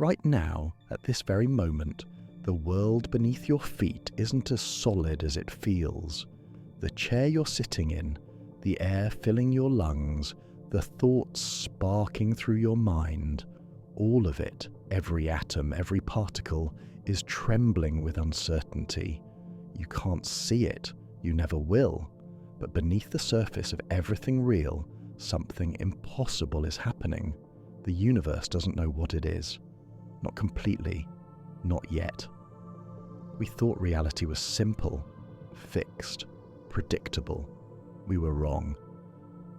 Right now, at this very moment, the world beneath your feet isn't as solid as it feels. The chair you're sitting in, the air filling your lungs, the thoughts sparking through your mind, all of it, every atom, every particle, is trembling with uncertainty. You can't see it, you never will, but beneath the surface of everything real, something impossible is happening. The universe doesn't know what it is. Not completely. Not yet. We thought reality was simple, fixed, predictable. We were wrong.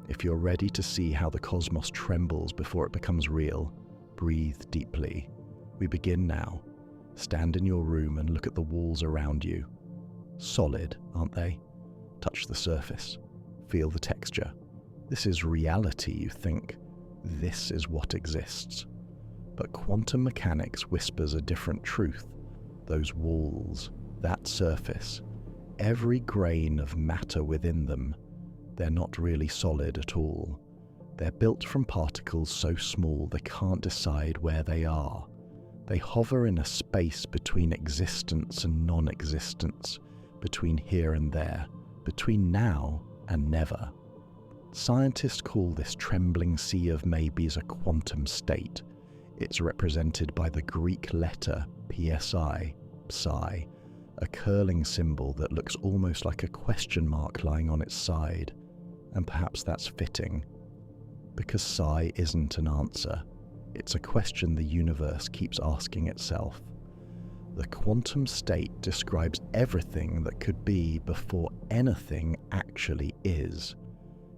If you're ready to see how the cosmos trembles before it becomes real, breathe deeply. We begin now. Stand in your room and look at the walls around you. Solid, aren't they? Touch the surface. Feel the texture. This is reality, you think. This is what exists. But quantum mechanics whispers a different truth. Those walls, that surface, every grain of matter within them, they're not really solid at all. They're built from particles so small they can't decide where they are. They hover in a space between existence and non-existence, between here and there, between now and never. Scientists call this trembling sea of maybes a quantum state. It's represented by the Greek letter psi, psi, a curling symbol that looks almost like a question mark lying on its side. And perhaps that's fitting, because psi isn't an answer. It's a question the universe keeps asking itself. The quantum state describes everything that could be before anything actually is.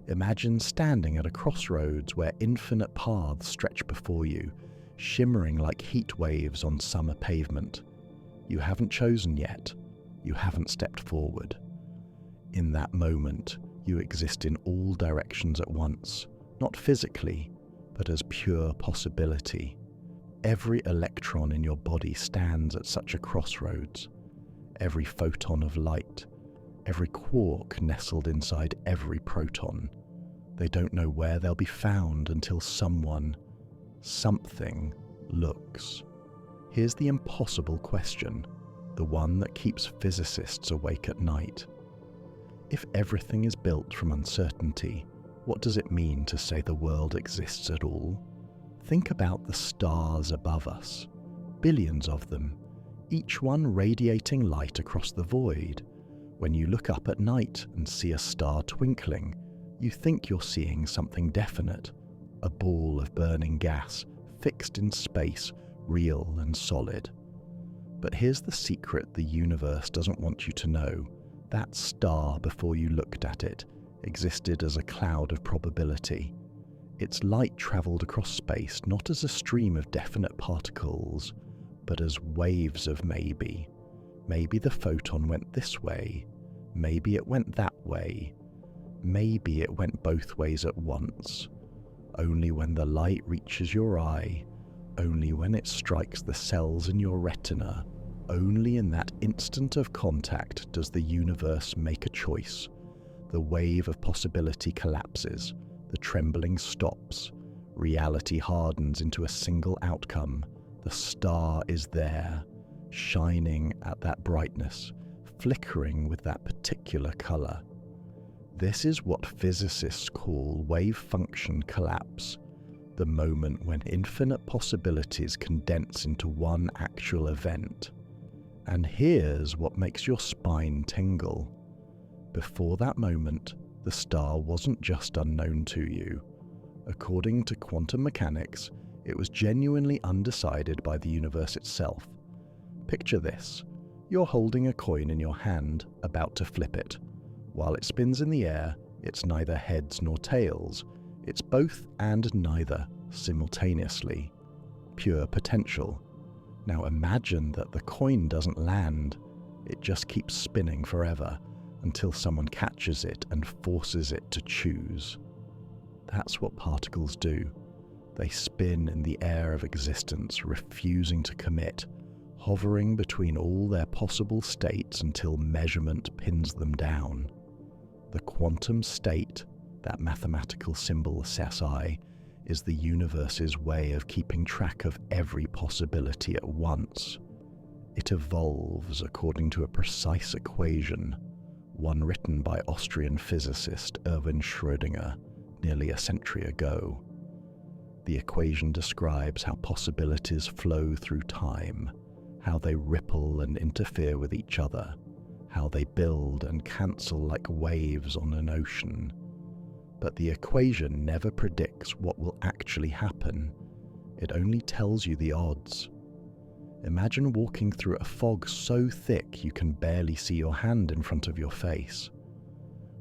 Imagine standing at a crossroads where infinite paths stretch before you, shimmering like heat waves on summer pavement. You haven't chosen yet. You haven't stepped forward. In that moment, you exist in all directions at once, not physically, but as pure possibility. Every electron in your body stands at such a crossroads. Every photon of light, every quark nestled inside every proton. They don't know where they'll be found until someone, something, looks. Here's the impossible question, the one that keeps physicists awake at night. If everything is built from uncertainty, what does it mean to say the world exists at all? Think about the stars above us, billions of them, each one radiating light across the void. When you look up at night and see a star twinkling, you think you're seeing something definite, a ball of burning gas, fixed in space, real and solid. But here's the secret the universe doesn't want you to know. That star, before you looked at it, existed as a cloud of probability. Its light travelled across space not as a stream of definite particles, but as waves of maybe. Maybe the photon went this way. Maybe it went that way. Maybe it went both ways at once. Only when the light reaches your eye, only when it strikes the cells in your retina, only in that instant of contact does the universe make a choice. The wave of possibility collapses, the trembling stops, reality hardens into a single outcome. The star is there, shining at that brightness, flickering with that particular color. This is what physicists call wave function collapse, the moment when infinite possibilities condense into one actual event. And here's what makes your spine tingle. Before that moment, the star wasn't just unknown to you. According to quantum mechanics, it was genuinely undecided by the universe itself. Picture this. You're holding a coin in your hand, about to flip it. While it spins in the air, it's neither heads nor tails. It's both and neither, simultaneously. Pure potential. Now imagine that the coin doesn't land. It just keeps spinning forever, until someone catches it and forces it to choose. That's what particles do. They spin in the air of existence, refusing to commit, hovering between all their possible states until measurement pins them down. The quantum state, that mathematical symbol SI, is the universe's way of keeping track of every possibility at once. It evolves according to a precise equation, one written by Austrian physicist Erwin Schrödinger nearly a century ago. The equation describes how possibilities flow through time, how they ripple and interfere with each other, how they build and cancel like waves on an ocean. But the equation never predicts what will actually happen. It only tells you the odds. Imagine walking through a fog so thick you can barely see your hand in front of your face.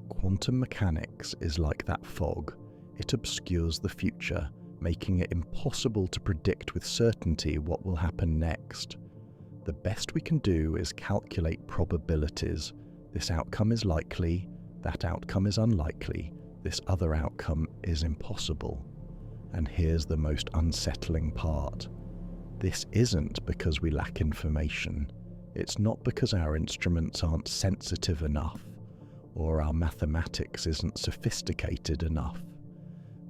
Quantum mechanics is like that fog. It obscures the future, making it impossible to predict with certainty what will happen next. The best we can do is calculate probabilities. This outcome is likely, that outcome is unlikely, this other outcome is impossible. And here's the most unsettling part. This isn't because we lack information. It's not because our instruments aren't sensitive enough, or our mathematics isn't sophisticated enough.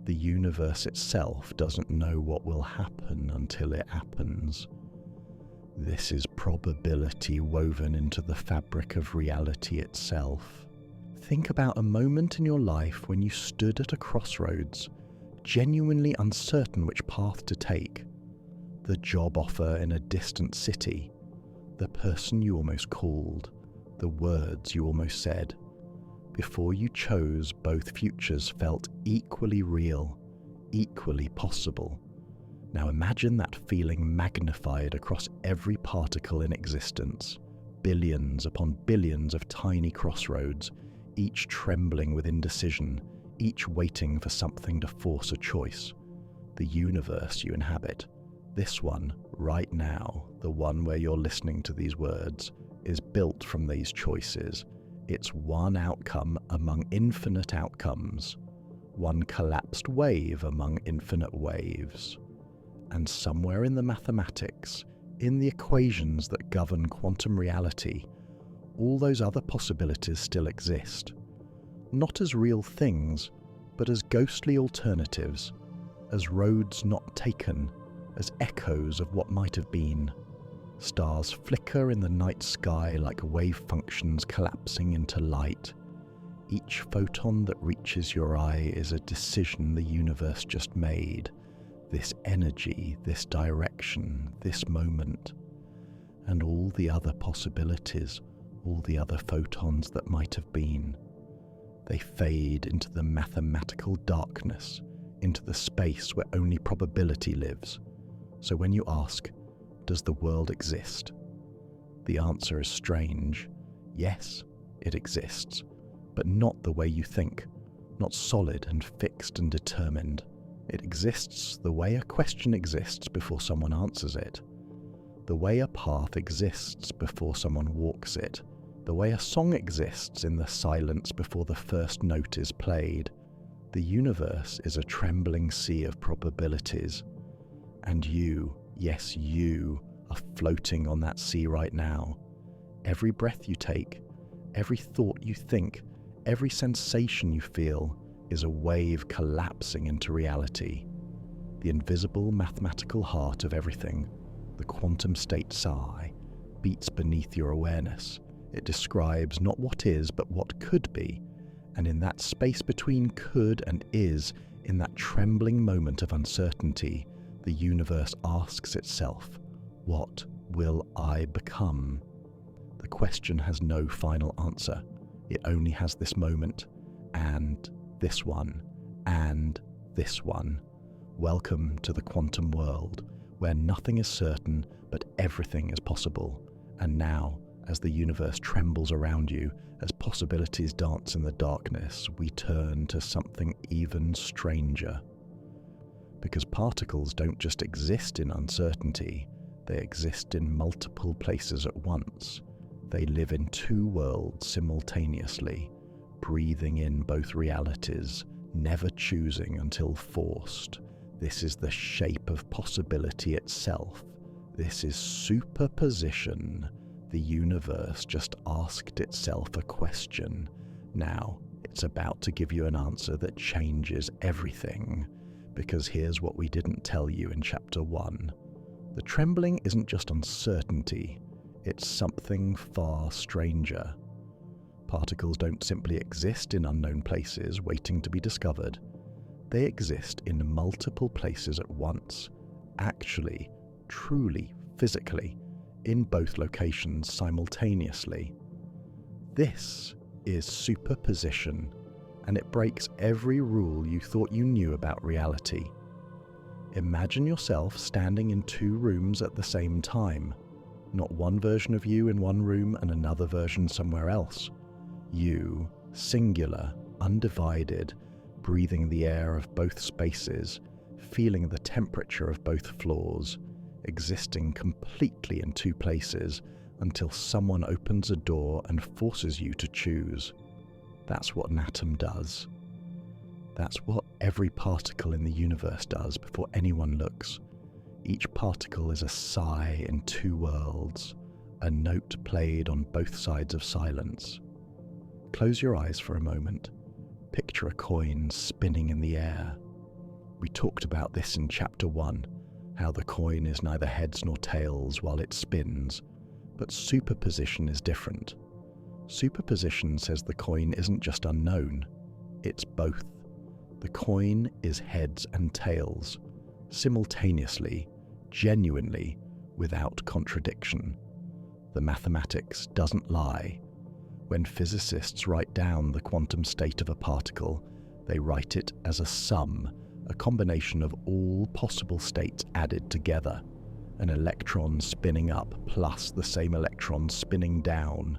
The universe itself doesn't know what will happen until it happens. This is probability woven into the fabric of reality itself. Think about a moment in your life when you stood at a crossroads, genuinely uncertain which path to take. The job offer in a distant city, the person you almost called, the words you almost said. Before you chose, both futures felt equally real, equally possible. Now imagine that feeling magnified across every particle in existence, billions upon billions of tiny crossroads, each trembling with indecision, each waiting for something to force a choice. The universe you inhabit, this one, right now, the one where you're listening to these words, is built from these choices. It's one outcome among infinite outcomes, one collapsed wave among infinite waves. And somewhere in the mathematics, in the equations that govern quantum reality, all those other possibilities still exist. Not as real things, but as ghostly alternatives, as roads not taken, as echoes of what might have been. Stars flicker in the night sky like wave functions collapsing into light. Each photon that reaches your eye is a decision the universe just made. This energy, this direction, this moment. And all the other possibilities, all the other photons that might have been. They fade into the mathematical darkness, into the space where only probability lives. So when you ask, does the world exist? The answer is strange. Yes, it exists, but not the way you think, not solid and fixed and determined. It exists the way a question exists before someone answers it, the way a path exists before someone walks it, the way a song exists in the silence before the first note is played. The universe is a trembling sea of probabilities, and you, yes you, are floating on that sea right now. Every breath you take, every thought you think, every sensation you feel is a wave collapsing into reality. The invisible mathematical heart of everything, the quantum state psi, beats beneath your awareness. It describes not what is, but what could be. And in that space between could and is, in that trembling moment of uncertainty, the universe asks itself, what will I become? The question has no final answer. It only has this moment, and this one, and this one. Welcome to the quantum world, where nothing is certain, but everything is possible. And now, as the universe trembles around you, as possibilities dance in the darkness, we turn to something even stranger. Because particles don't just exist in uncertainty, they exist in multiple places at once. They live in two worlds simultaneously, breathing in both realities, never choosing until forced. This is the shape of possibility itself. This is superposition. The universe just asked itself a question. Now, it's about to give you an answer that changes everything. because here's what we didn't tell you in Chapter 1. The trembling isn't just uncertainty, it's something far stranger. Particles don't simply exist in unknown places waiting to be discovered. They exist in multiple places at once, actually, truly, physically, in both locations simultaneously. This is superposition, and it breaks every rule you thought you knew about reality. Imagine yourself standing in two rooms at the same time, not one version of you in one room and another version somewhere else. You, singular, undivided, breathing the air of both spaces, feeling the temperature of both floors, existing completely in two places until someone opens a door and forces you to choose. That's what an atom does. That's what every particle in the universe does before anyone looks. Each particle is a sigh in two worlds, a note played on both sides of silence. Close your eyes for a moment. Picture a coin spinning in the air. We talked about this in Chapter 1, how the coin is neither heads nor tails while it spins, but superposition is different. Superposition says the coin isn't just unknown, it's both. The coin is heads and tails, simultaneously, genuinely, without contradiction. The mathematics doesn't lie. When physicists write down the quantum state of a particle, they write it as a sum, a combination of all possible states added together. An electron spinning up plus the same electron spinning down.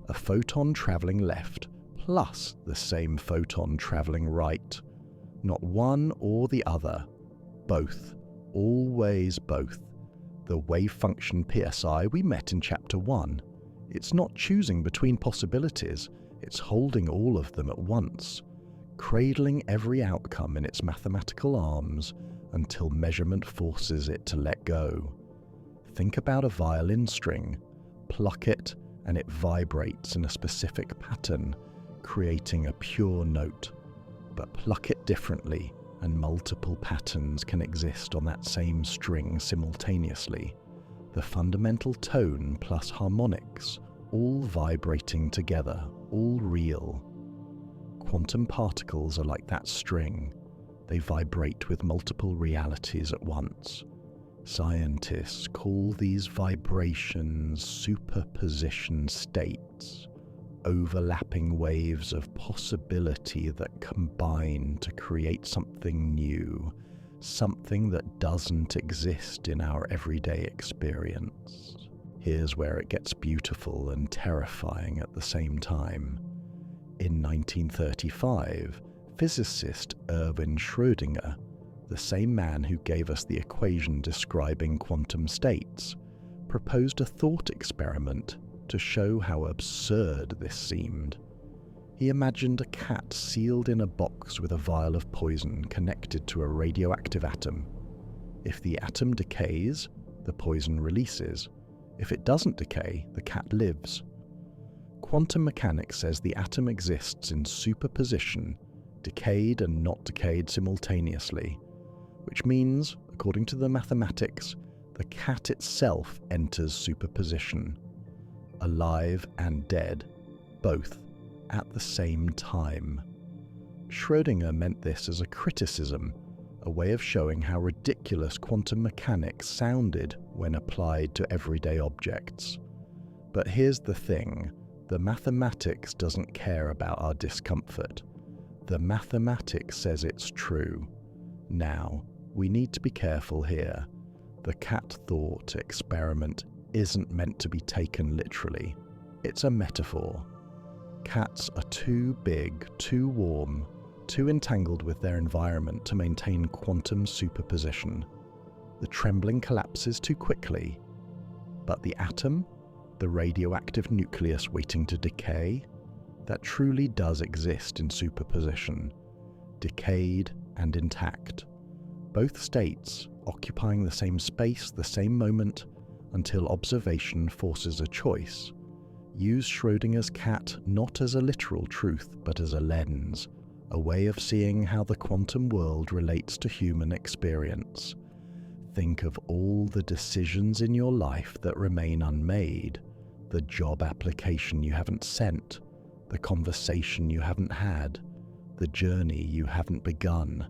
A photon traveling left plus the same photon traveling right. Not one or the other. Both. Always both. The wave function psi we met in Chapter 1. It's not choosing between possibilities, it's holding all of them at once, cradling every outcome in its mathematical arms until measurement forces it to let go. Think about a violin string. Pluck it, and it vibrates in a specific pattern, creating a pure note. But pluck it differently, and multiple patterns can exist on that same string simultaneously. The fundamental tone plus harmonics, all vibrating together, all real. Quantum particles are like that string. They vibrate with multiple realities at once. Scientists call these vibrations superposition states, overlapping waves of possibility that combine to create something new, something that doesn't exist in our everyday experience. Here's where it gets beautiful and terrifying at the same time. In 1935, physicist Erwin Schrödinger, the same man who gave us the equation describing quantum states, proposed a thought experiment to show how absurd this seemed. He imagined a cat sealed in a box with a vial of poison connected to a radioactive atom. If the atom decays, the poison releases. If it doesn't decay, the cat lives. Quantum mechanics says the atom exists in superposition, decayed and not decayed simultaneously, which means, according to the mathematics, the cat itself enters superposition, alive and dead, both at the same time. Schrödinger meant this as a criticism, a way of showing how ridiculous quantum mechanics sounded when applied to everyday objects. But here's the thing, the mathematics doesn't care about our discomfort. The mathematics says it's true. Now, we need to be careful here. The cat thought experiment isn't meant to be taken literally. It's a metaphor. Cats are too big, too warm, too entangled with their environment to maintain quantum superposition. The trembling collapses too quickly. But the atom, the radioactive nucleus waiting to decay, that truly does exist in superposition, decayed and intact. Both states occupying the same space, the same moment, until observation forces a choice. Use Schrödinger's cat not as a literal truth, but as a lens, a way of seeing how the quantum world relates to human experience. Think of all the decisions in your life that remain unmade, the job application you haven't sent, the conversation you haven't had, the journey you haven't begun.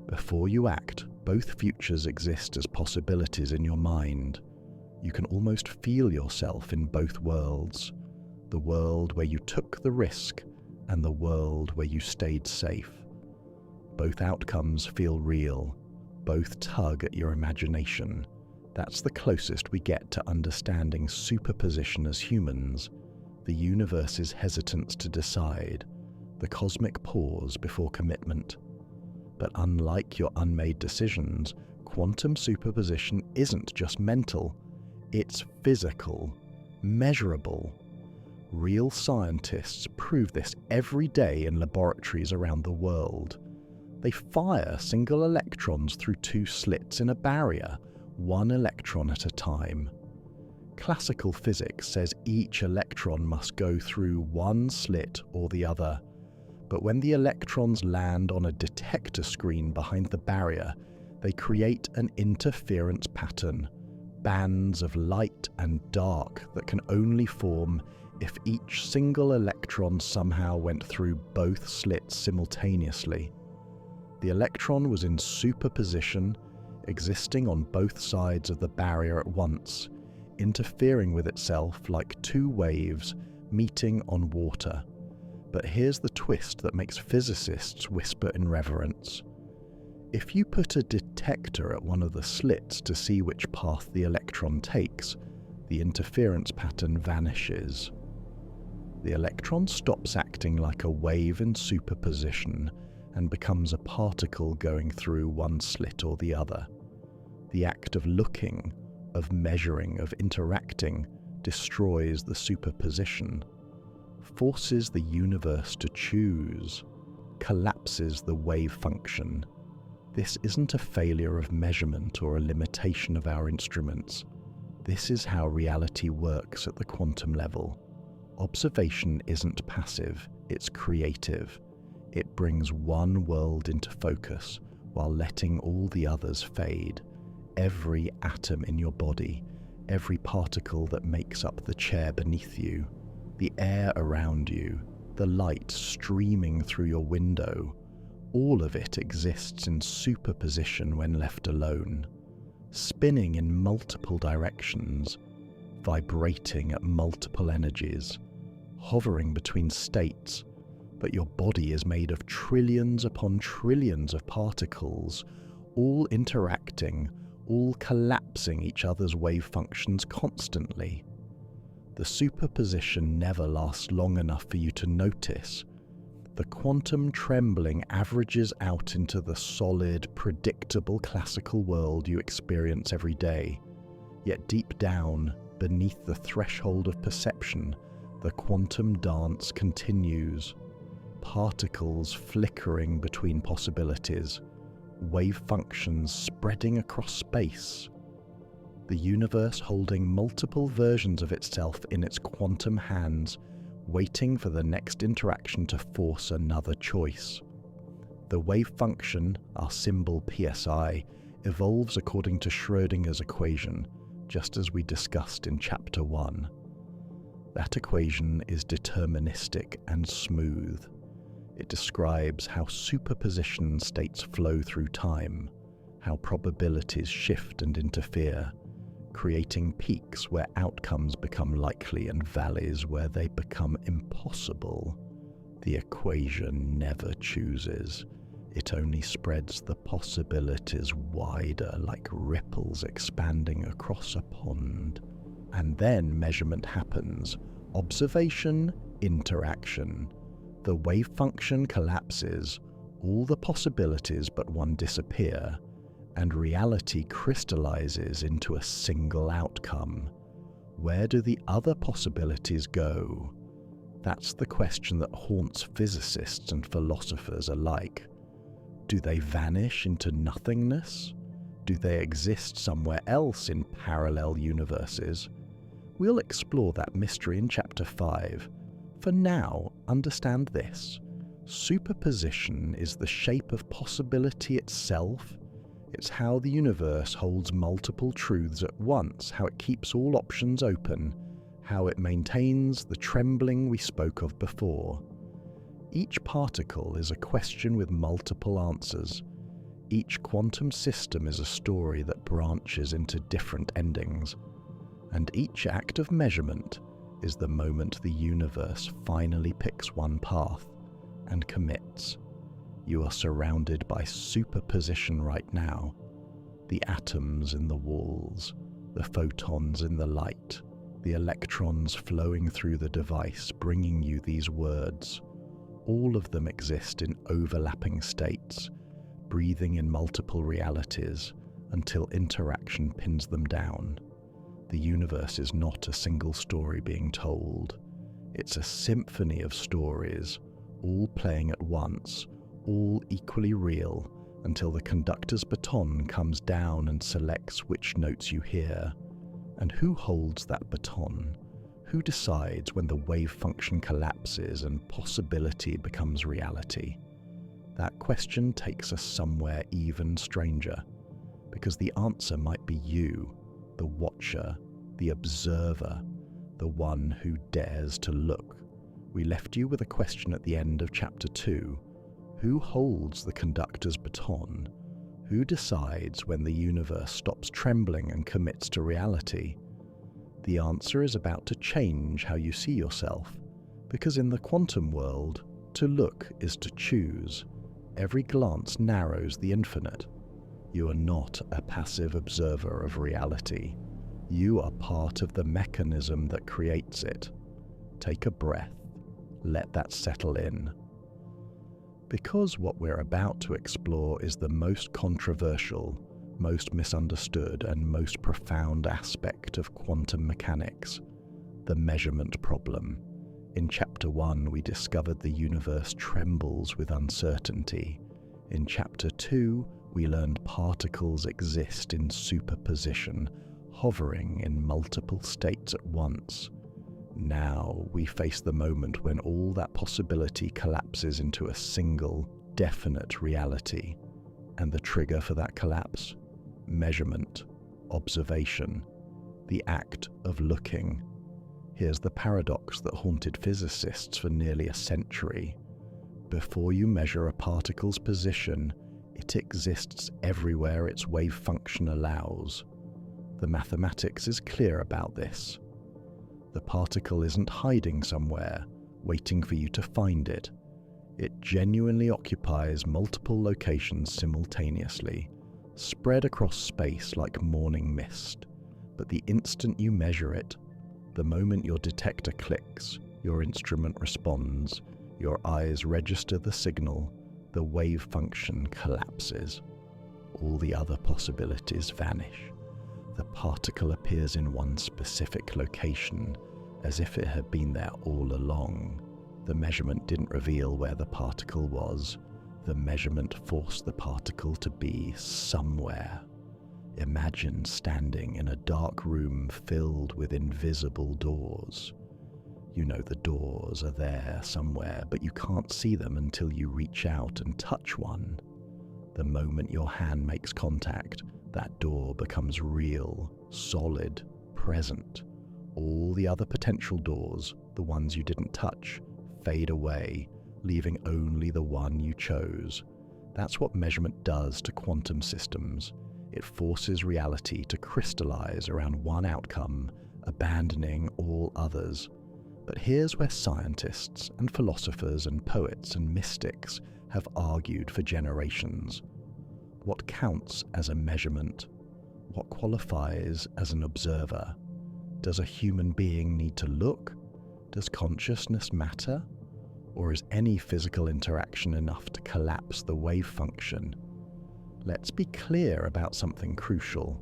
Before you act, both futures exist as possibilities in your mind. You can almost feel yourself in both worlds, the world where you took the risk and the world where you stayed safe. Both outcomes feel real, both tug at your imagination. That's the closest we get to understanding superposition as humans, the universe's hesitance to decide, the cosmic pause before commitment. But unlike your unmade decisions, quantum superposition isn't just mental, it's physical, measurable. Real scientists prove this every day in laboratories around the world. They fire single electrons through two slits in a barrier, one electron at a time. Classical physics says each electron must go through one slit or the other. But when the electrons land on a detector screen behind the barrier, they create an interference pattern, bands of light and dark that can only form if each single electron somehow went through both slits simultaneously. The electron was in superposition, existing on both sides of the barrier at once, interfering with itself like two waves meeting on water. But here's the twist that makes physicists whisper in reverence. If you put a detector at one of the slits to see which path the electron takes, the interference pattern vanishes. The electron stops acting like a wave in superposition and becomes a particle going through one slit or the other. The act of looking, of measuring, of interacting destroys the superposition, forces the universe to choose, collapses the wave function. This isn't a failure of measurement or a limitation of our instruments. This is how reality works at the quantum level. Observation isn't passive, it's creative. It brings one world into focus while letting all the others fade. Every atom in your body, every particle that makes up the chair beneath you, the air around you, the light streaming through your window, all of it exists in superposition when left alone, spinning in multiple directions, vibrating at multiple energies, hovering between states, but your body is made of trillions upon trillions of particles, all interacting, all collapsing each other's wave functions constantly. The superposition never lasts long enough for you to notice. The quantum trembling averages out into the solid, predictable classical world you experience every day. Yet deep down, beneath the threshold of perception, the quantum dance continues. Particles flickering between possibilities, wave functions spreading across space. The universe holding multiple versions of itself in its quantum hands, waiting for the next interaction to force another choice. The wave function, our symbol psi, evolves according to Schrödinger's equation, just as we discussed in Chapter 1. That equation is deterministic and smooth. It describes how superposition states flow through time, how probabilities shift and interfere, creating peaks where outcomes become likely and valleys where they become impossible. The equation never chooses. It only spreads the possibilities wider like ripples expanding across a pond. And then measurement happens. Observation, interaction. The wave function collapses, all the possibilities but one disappear, and reality crystallizes into a single outcome. Where do the other possibilities go? That's the question that haunts physicists and philosophers alike. Do they vanish into nothingness? Do they exist somewhere else in parallel universes? We'll explore that mystery in Chapter 5. For now, understand this. Superposition is the shape of possibility itself. It's how the universe holds multiple truths at once, how it keeps all options open, how it maintains the trembling we spoke of before. Each particle is a question with multiple answers. Each quantum system is a story that branches into different endings. And each act of measurement is the moment the universe finally picks one path and commits. You are surrounded by superposition right now. The atoms in the walls, the photons in the light, the electrons flowing through the device bringing you these words. All of them exist in overlapping states, breathing in multiple realities until interaction pins them down. The universe is not a single story being told. It's a symphony of stories, all playing at once, all equally real, until the conductor's baton comes down and selects which notes you hear. And who holds that baton? Who decides when the wave function collapses and possibility becomes reality? That question takes us somewhere even stranger, because the answer might be you, the watcher, the observer, the one who dares to look. We left you with a question at the end of Chapter 2. Who holds the conductor's baton? Who decides when the universe stops trembling and commits to reality? The answer is about to change how you see yourself, because in the quantum world, to look is to choose. Every glance narrows the infinite. You are not a passive observer of reality. You are part of the mechanism that creates it. Take a breath. Let that settle in. Because what we're about to explore is the most controversial, most misunderstood, and most profound aspect of quantum mechanics, the measurement problem. In Chapter 1, we discovered the universe trembles with uncertainty. In Chapter 2, we learned particles exist in superposition, hovering in multiple states at once. Now we face the moment when all that possibility collapses into a single, definite reality. And the trigger for that collapse? Measurement, observation, the act of looking. Here's the paradox that haunted physicists for nearly a century. Before you measure a particle's position, it exists everywhere its wave function allows. The mathematics is clear about this. The particle isn't hiding somewhere, waiting for you to find it. It genuinely occupies multiple locations simultaneously, spread across space like morning mist. But the instant you measure it, the moment your detector clicks, your instrument responds, your eyes register the signal, the wave function collapses. All the other possibilities vanish. The particle appears in one specific location, as if it had been there all along. The measurement didn't reveal where the particle was. The measurement forced the particle to be somewhere. Imagine standing in a dark room filled with invisible doors. You know the doors are there somewhere, but you can't see them until you reach out and touch one. The moment your hand makes contact, that door becomes real, solid, present. All the other potential doors, the ones you didn't touch, fade away, leaving only the one you chose. That's what measurement does to quantum systems. It forces reality to crystallize around one outcome, abandoning all others. But here's where scientists and philosophers and poets and mystics have argued for generations. What counts as a measurement? What qualifies as an observer? Does a human being need to look? Does consciousness matter? Or is any physical interaction enough to collapse the wave function? Let's be clear about something crucial.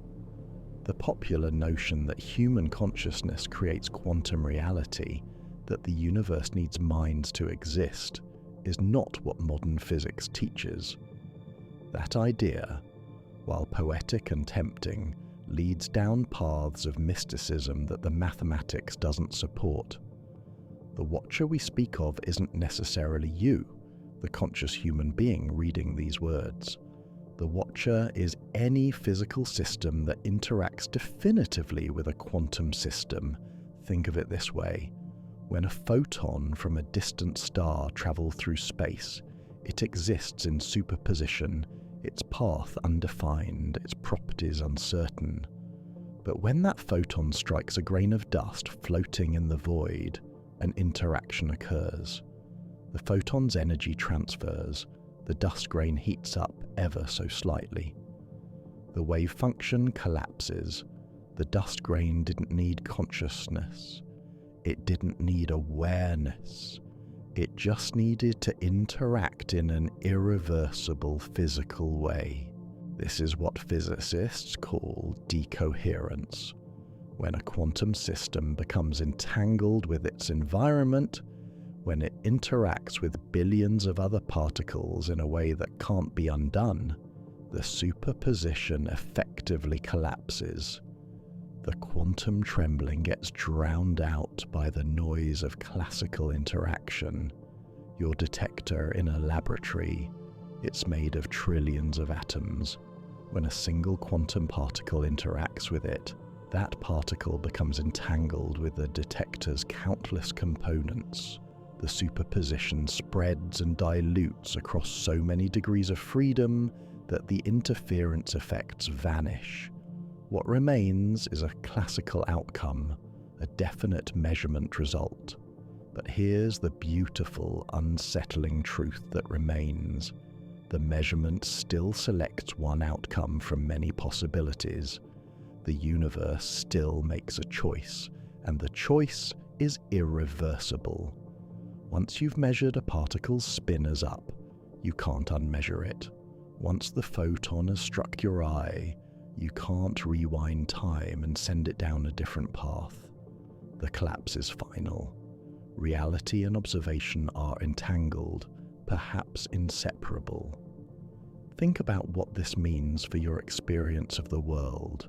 The popular notion that human consciousness creates quantum reality, that the universe needs minds to exist, is not what modern physics teaches. That idea, while poetic and tempting, leads down paths of mysticism that the mathematics doesn't support. The watcher we speak of isn't necessarily you, the conscious human being reading these words. The Watcher is any physical system that interacts definitively with a quantum system. Think of it this way. When a photon from a distant star travels through space, it exists in superposition, its path undefined, its properties uncertain. But when that photon strikes a grain of dust floating in the void, an interaction occurs. The photon's energy transfers, the dust grain heats up ever so slightly. The wave function collapses. The dust grain didn't need consciousness. It didn't need awareness. It just needed to interact in an irreversible physical way. This is what physicists call decoherence. When a quantum system becomes entangled with its environment, when it interacts with billions of other particles in a way that can't be undone, the superposition effectively collapses. The quantum trembling gets drowned out by the noise of classical interaction. Your detector in a laboratory, it's made of trillions of atoms. When a single quantum particle interacts with it, that particle becomes entangled with the detector's countless components. The superposition spreads and dilutes across so many degrees of freedom that the interference effects vanish. What remains is a classical outcome, a definite measurement result. But here's the beautiful, unsettling truth that remains. The measurement still selects one outcome from many possibilities. The universe still makes a choice, and the choice is irreversible. Once you've measured a particle's spin as up, you can't unmeasure it. Once the photon has struck your eye, you can't rewind time and send it down a different path. The collapse is final. Reality and observation are entangled, perhaps inseparable. Think about what this means for your experience of the world.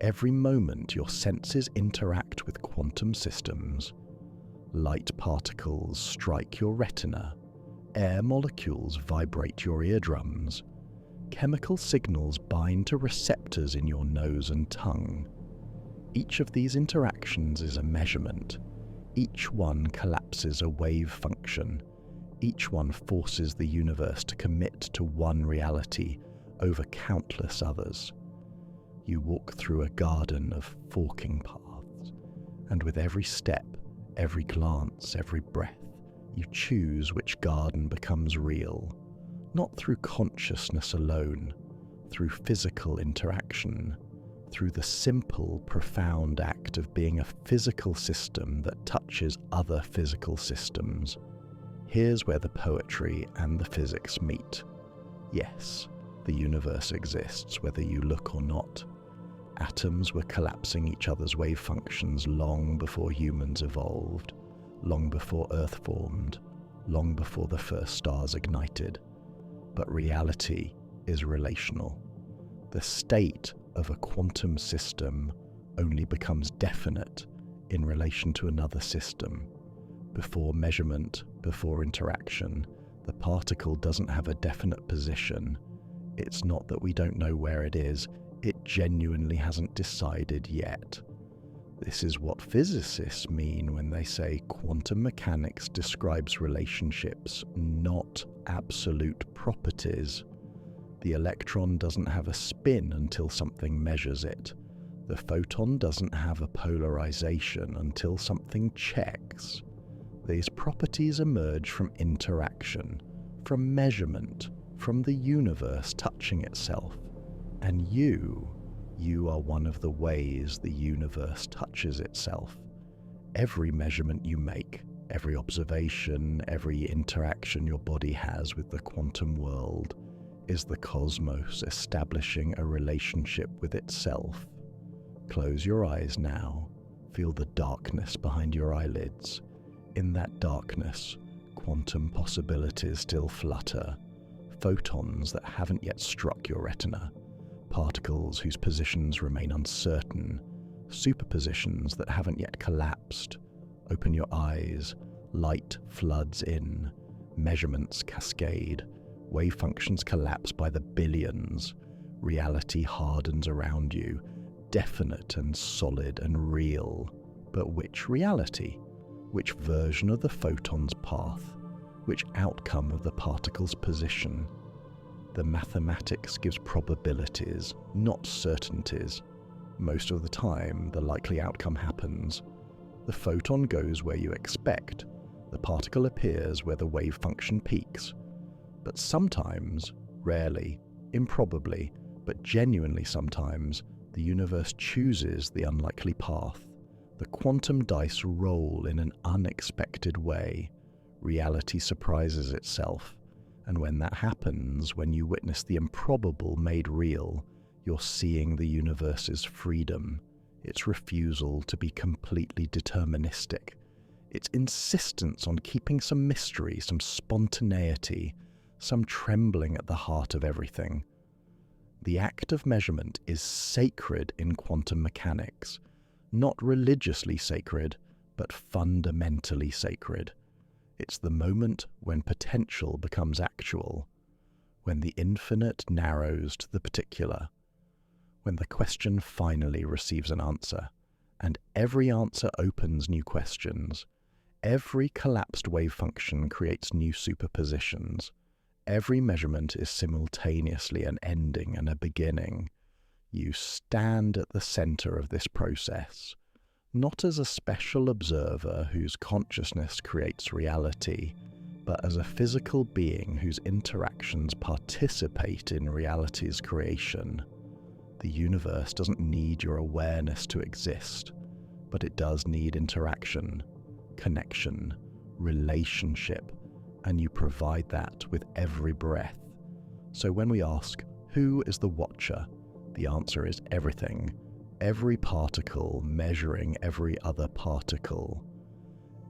Every moment your senses interact with quantum systems. Light particles strike your retina. Air molecules vibrate your eardrums. Chemical signals bind to receptors in your nose and tongue. Each of these interactions is a measurement. Each one collapses a wave function. Each one forces the universe to commit to one reality over countless others. You walk through a garden of forking paths, and with every step, every glance, every breath, you choose which garden becomes real, not through consciousness alone, through physical interaction, through the simple, profound act of being a physical system that touches other physical systems. Here's where the poetry and the physics meet. Yes, the universe exists whether you look or not. Atoms were collapsing each other's wave functions long before humans evolved, long before Earth formed, long before the first stars ignited. But reality is relational. The state of a quantum system only becomes definite in relation to another system. Before measurement, before interaction, the particle doesn't have a definite position. It's not that we don't know where it is, it genuinely hasn't decided yet. This is what physicists mean when they say quantum mechanics describes relationships, not absolute properties. The electron doesn't have a spin until something measures it. The photon doesn't have a polarization until something checks. These properties emerge from interaction, from measurement, from the universe touching itself. And you are one of the ways the universe touches itself. Every measurement you make, every observation, every interaction your body has with the quantum world is the cosmos establishing a relationship with itself. Close your eyes now. Feel the darkness behind your eyelids. In that darkness, quantum possibilities still flutter. Photons that haven't yet struck your retina. Particles whose positions remain uncertain, superpositions that haven't yet collapsed. Open your eyes, light floods in. Measurements cascade. Wave functions collapse by the billions. Reality hardens around you, definite and solid and real. But which reality? Which version of the photon's path? Which outcome of the particle's position? The mathematics gives probabilities, not certainties. Most of the time, the likely outcome happens. The photon goes where you expect. The particle appears where the wave function peaks. But sometimes, rarely, improbably, but genuinely sometimes, the universe chooses the unlikely path. The quantum dice roll in an unexpected way. Reality surprises itself. And when that happens, when you witness the improbable made real, you're seeing the universe's freedom, its refusal to be completely deterministic, its insistence on keeping some mystery, some spontaneity, some trembling at the heart of everything. The act of measurement is sacred in quantum mechanics, not religiously sacred, but fundamentally sacred. It's the moment when potential becomes actual, when the infinite narrows to the particular, when the question finally receives an answer, and every answer opens new questions. Every collapsed wave function creates new superpositions. Every measurement is simultaneously an ending and a beginning. You stand at the center of this process, not as a special observer whose consciousness creates reality, but as a physical being whose interactions participate in reality's creation. The universe doesn't need your awareness to exist, but it does need interaction, connection, relationship, and you provide that with every breath. So when we ask, who is the watcher? The answer is everything. Every particle measuring every other particle.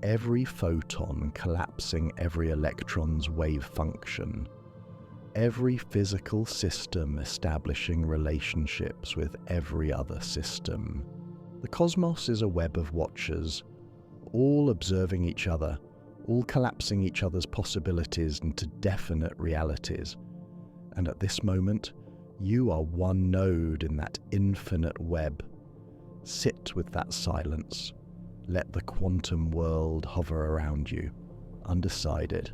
Every photon collapsing every electron's wave function. Every physical system establishing relationships with every other system. The cosmos is a web of watchers, all observing each other, all collapsing each other's possibilities into definite realities. And at this moment, you are one node in that infinite web. Sit with that silence. Let the quantum world hover around you, undecided.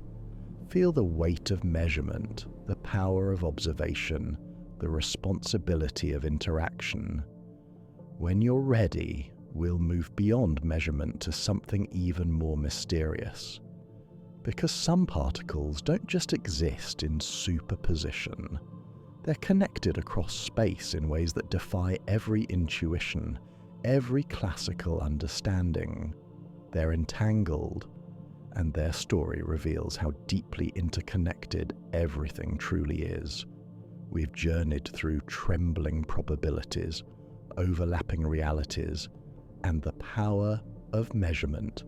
Feel the weight of measurement, the power of observation, the responsibility of interaction. When you're ready, we'll move beyond measurement to something even more mysterious. Because some particles don't just exist in superposition. They're connected across space in ways that defy every intuition, every classical understanding. They're entangled, and their story reveals how deeply interconnected everything truly is. We've journeyed through trembling probabilities, overlapping realities, and the power of measurement.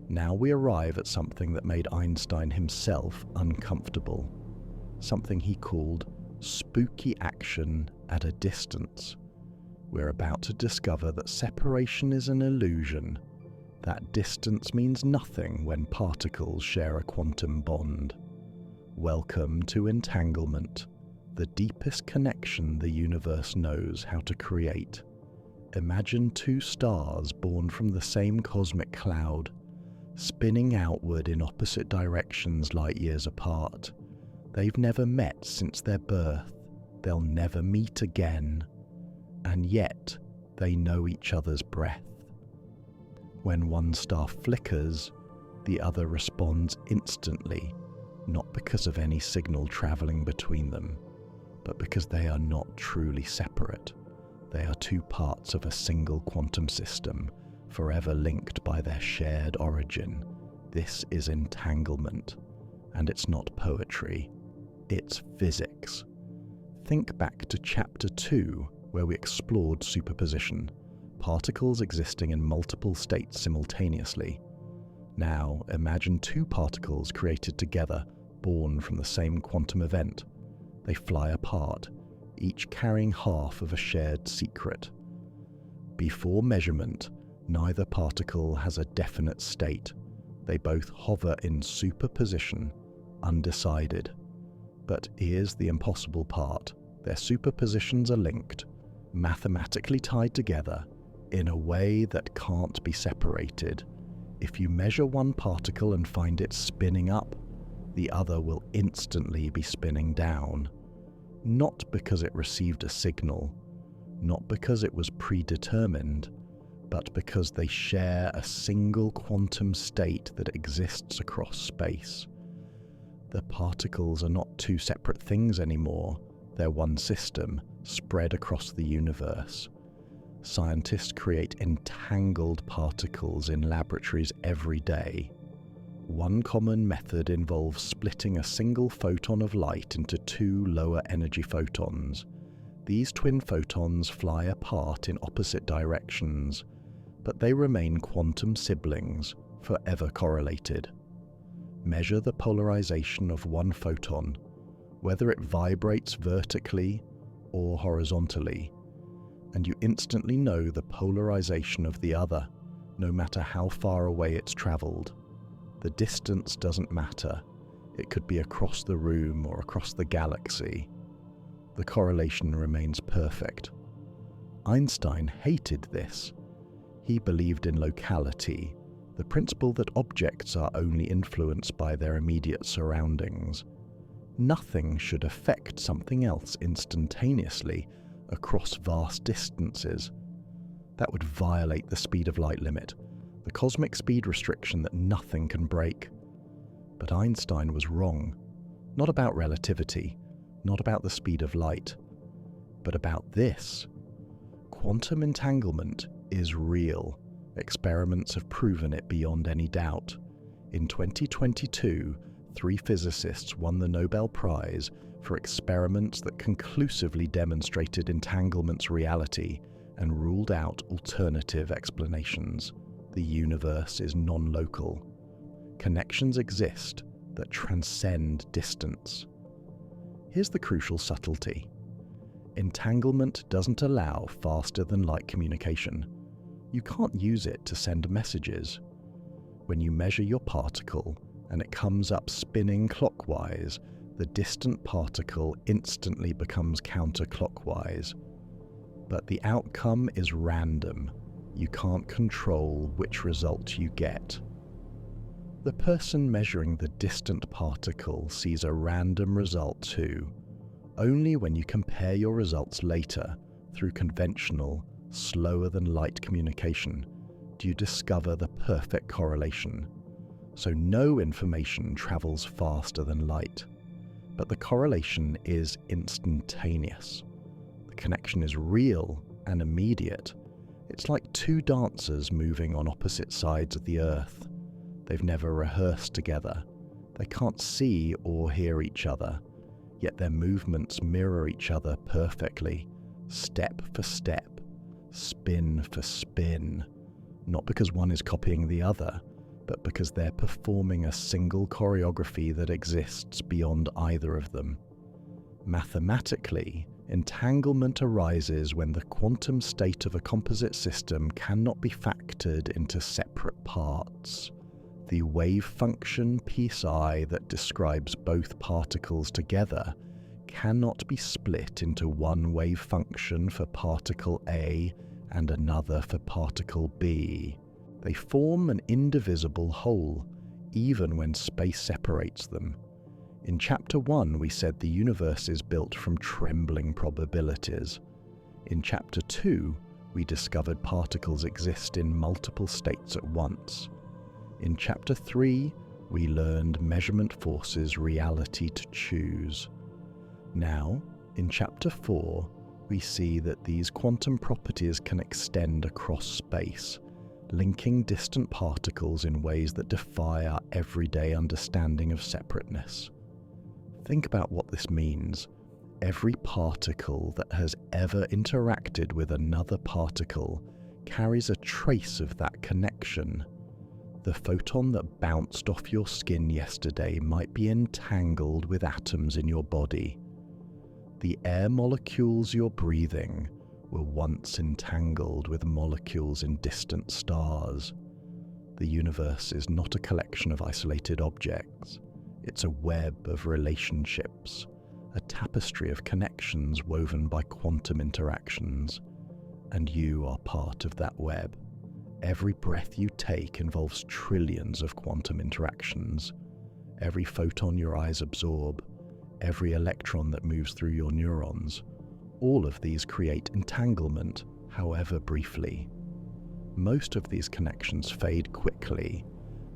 Now we arrive at something that made Einstein himself uncomfortable, something he called spooky action at a distance. We're about to discover that separation is an illusion, that distance means nothing when particles share a quantum bond. Welcome to Entanglement, the deepest connection the universe knows how to create. Imagine two stars born from the same cosmic cloud, spinning outward in opposite directions light years apart. They've never met since their birth. They'll never meet again. And yet, they know each other's breath. When one star flickers, the other responds instantly, not because of any signal traveling between them, but because they are not truly separate. They are two parts of a single quantum system, forever linked by their shared origin. This is entanglement, and it's not poetry. It's physics. Think back to Chapter 2, where we explored superposition, particles existing in multiple states simultaneously. Now, imagine two particles created together, born from the same quantum event. They fly apart, each carrying half of a shared secret. Before measurement, neither particle has a definite state. They both hover in superposition, undecided. But here's the impossible part. Their superpositions are linked, mathematically tied together, in a way that can't be separated. If you measure one particle and find it spinning up, the other will instantly be spinning down. Not because it received a signal, not because it was predetermined, but because they share a single quantum state that exists across space. The particles are not two separate things anymore. They're one system, spread across the universe. Scientists create entangled particles in laboratories every day. One common method involves splitting a single photon of light into two lower energy photons. These twin photons fly apart in opposite directions, but they remain quantum siblings, forever correlated. Measure the polarization of one photon, whether it vibrates vertically or horizontally, and you instantly know the polarization of the other, no matter how far away it's traveled. The distance doesn't matter. It could be across the room or across the galaxy. The correlation remains perfect. Einstein hated this. He believed in locality, the principle that objects are only influenced by their immediate surroundings. Nothing should affect something else instantaneously across vast distances. That would violate the speed of light limit, the cosmic speed restriction that nothing can break. But Einstein was wrong. Not about relativity, not about the speed of light, but about this. Quantum entanglement is real. Experiments have proven it beyond any doubt. In 2022, 3 physicists won the Nobel Prize for experiments that conclusively demonstrated entanglement's reality and ruled out alternative explanations. The universe is non-local. Connections exist that transcend distance. Here's the crucial subtlety. Entanglement doesn't allow faster-than-light communication. You can't use it to send messages. When you measure your particle and it comes up spinning clockwise, the distant particle instantly becomes counterclockwise. But the outcome is random. You can't control which result you get. The person measuring the distant particle sees a random result too. Only when you compare your results later, through conventional, slower-than-light communication, do you discover the perfect correlation. So no information travels faster than light, but the correlation is instantaneous. The connection is real and immediate. It's like 2 dancers moving on opposite sides of the Earth. They've never rehearsed together. They can't see or hear each other, yet their movements mirror each other perfectly, step for step, spin for spin. Not because one is copying the other, but because they're performing a single choreography that exists beyond either of them. Mathematically, entanglement arises when the quantum state of a composite system cannot be factored into separate parts. The wave function psi that describes both particles together cannot be split into one wave function for particle A and another for particle B. They form an indivisible whole, even when space separates them. In Chapter 1, we said the universe is built from trembling probabilities. In Chapter 2, we discovered particles exist in multiple states at once. In Chapter 3, we learned measurement forces reality to choose. Now, in Chapter 4, we see that these quantum properties can extend across space, linking distant particles in ways that defy our everyday understanding of separateness. Think about what this means. Every particle that has ever interacted with another particle carries a trace of that connection. The photon that bounced off your skin yesterday might be entangled with atoms in your body. The air molecules you're breathing were once entangled with molecules in distant stars. The universe is not a collection of isolated objects. It's a web of relationships, a tapestry of connections woven by quantum interactions, and you are part of that web. Every breath you take involves trillions of quantum interactions. Every photon your eyes absorb, every electron that moves through your neurons, all of these create entanglement, however briefly. Most of these connections fade quickly.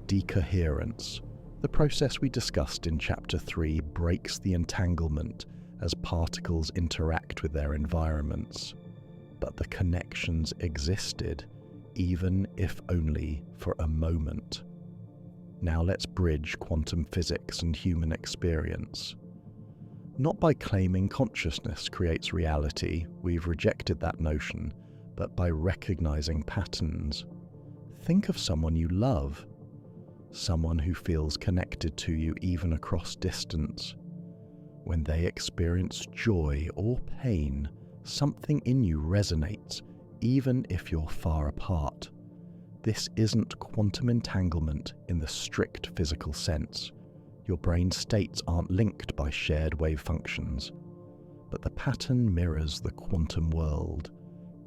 Decoherence, the process we discussed in Chapter 3, breaks the entanglement as particles interact with their environments. But the connections existed, even if only for a moment. Now let's bridge quantum physics and human experience. Not by claiming consciousness creates reality, we've rejected that notion, but by recognizing patterns. Think of someone you love, someone who feels connected to you even across distance. When they experience joy or pain, something in you resonates, even if you're far apart. This isn't quantum entanglement in the strict physical sense. Your brain states aren't linked by shared wave functions. But the pattern mirrors the quantum world,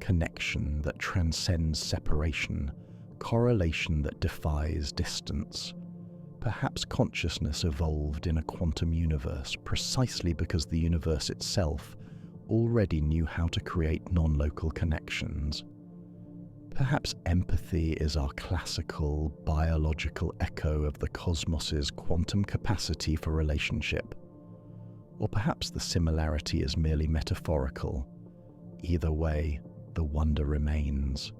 connection that transcends separation, correlation that defies distance. Perhaps consciousness evolved in a quantum universe precisely because the universe itself already knew how to create non-local connections. Perhaps empathy is our classical, biological echo of the cosmos's quantum capacity for relationship. Or perhaps the similarity is merely metaphorical. Either way, the wonder remains.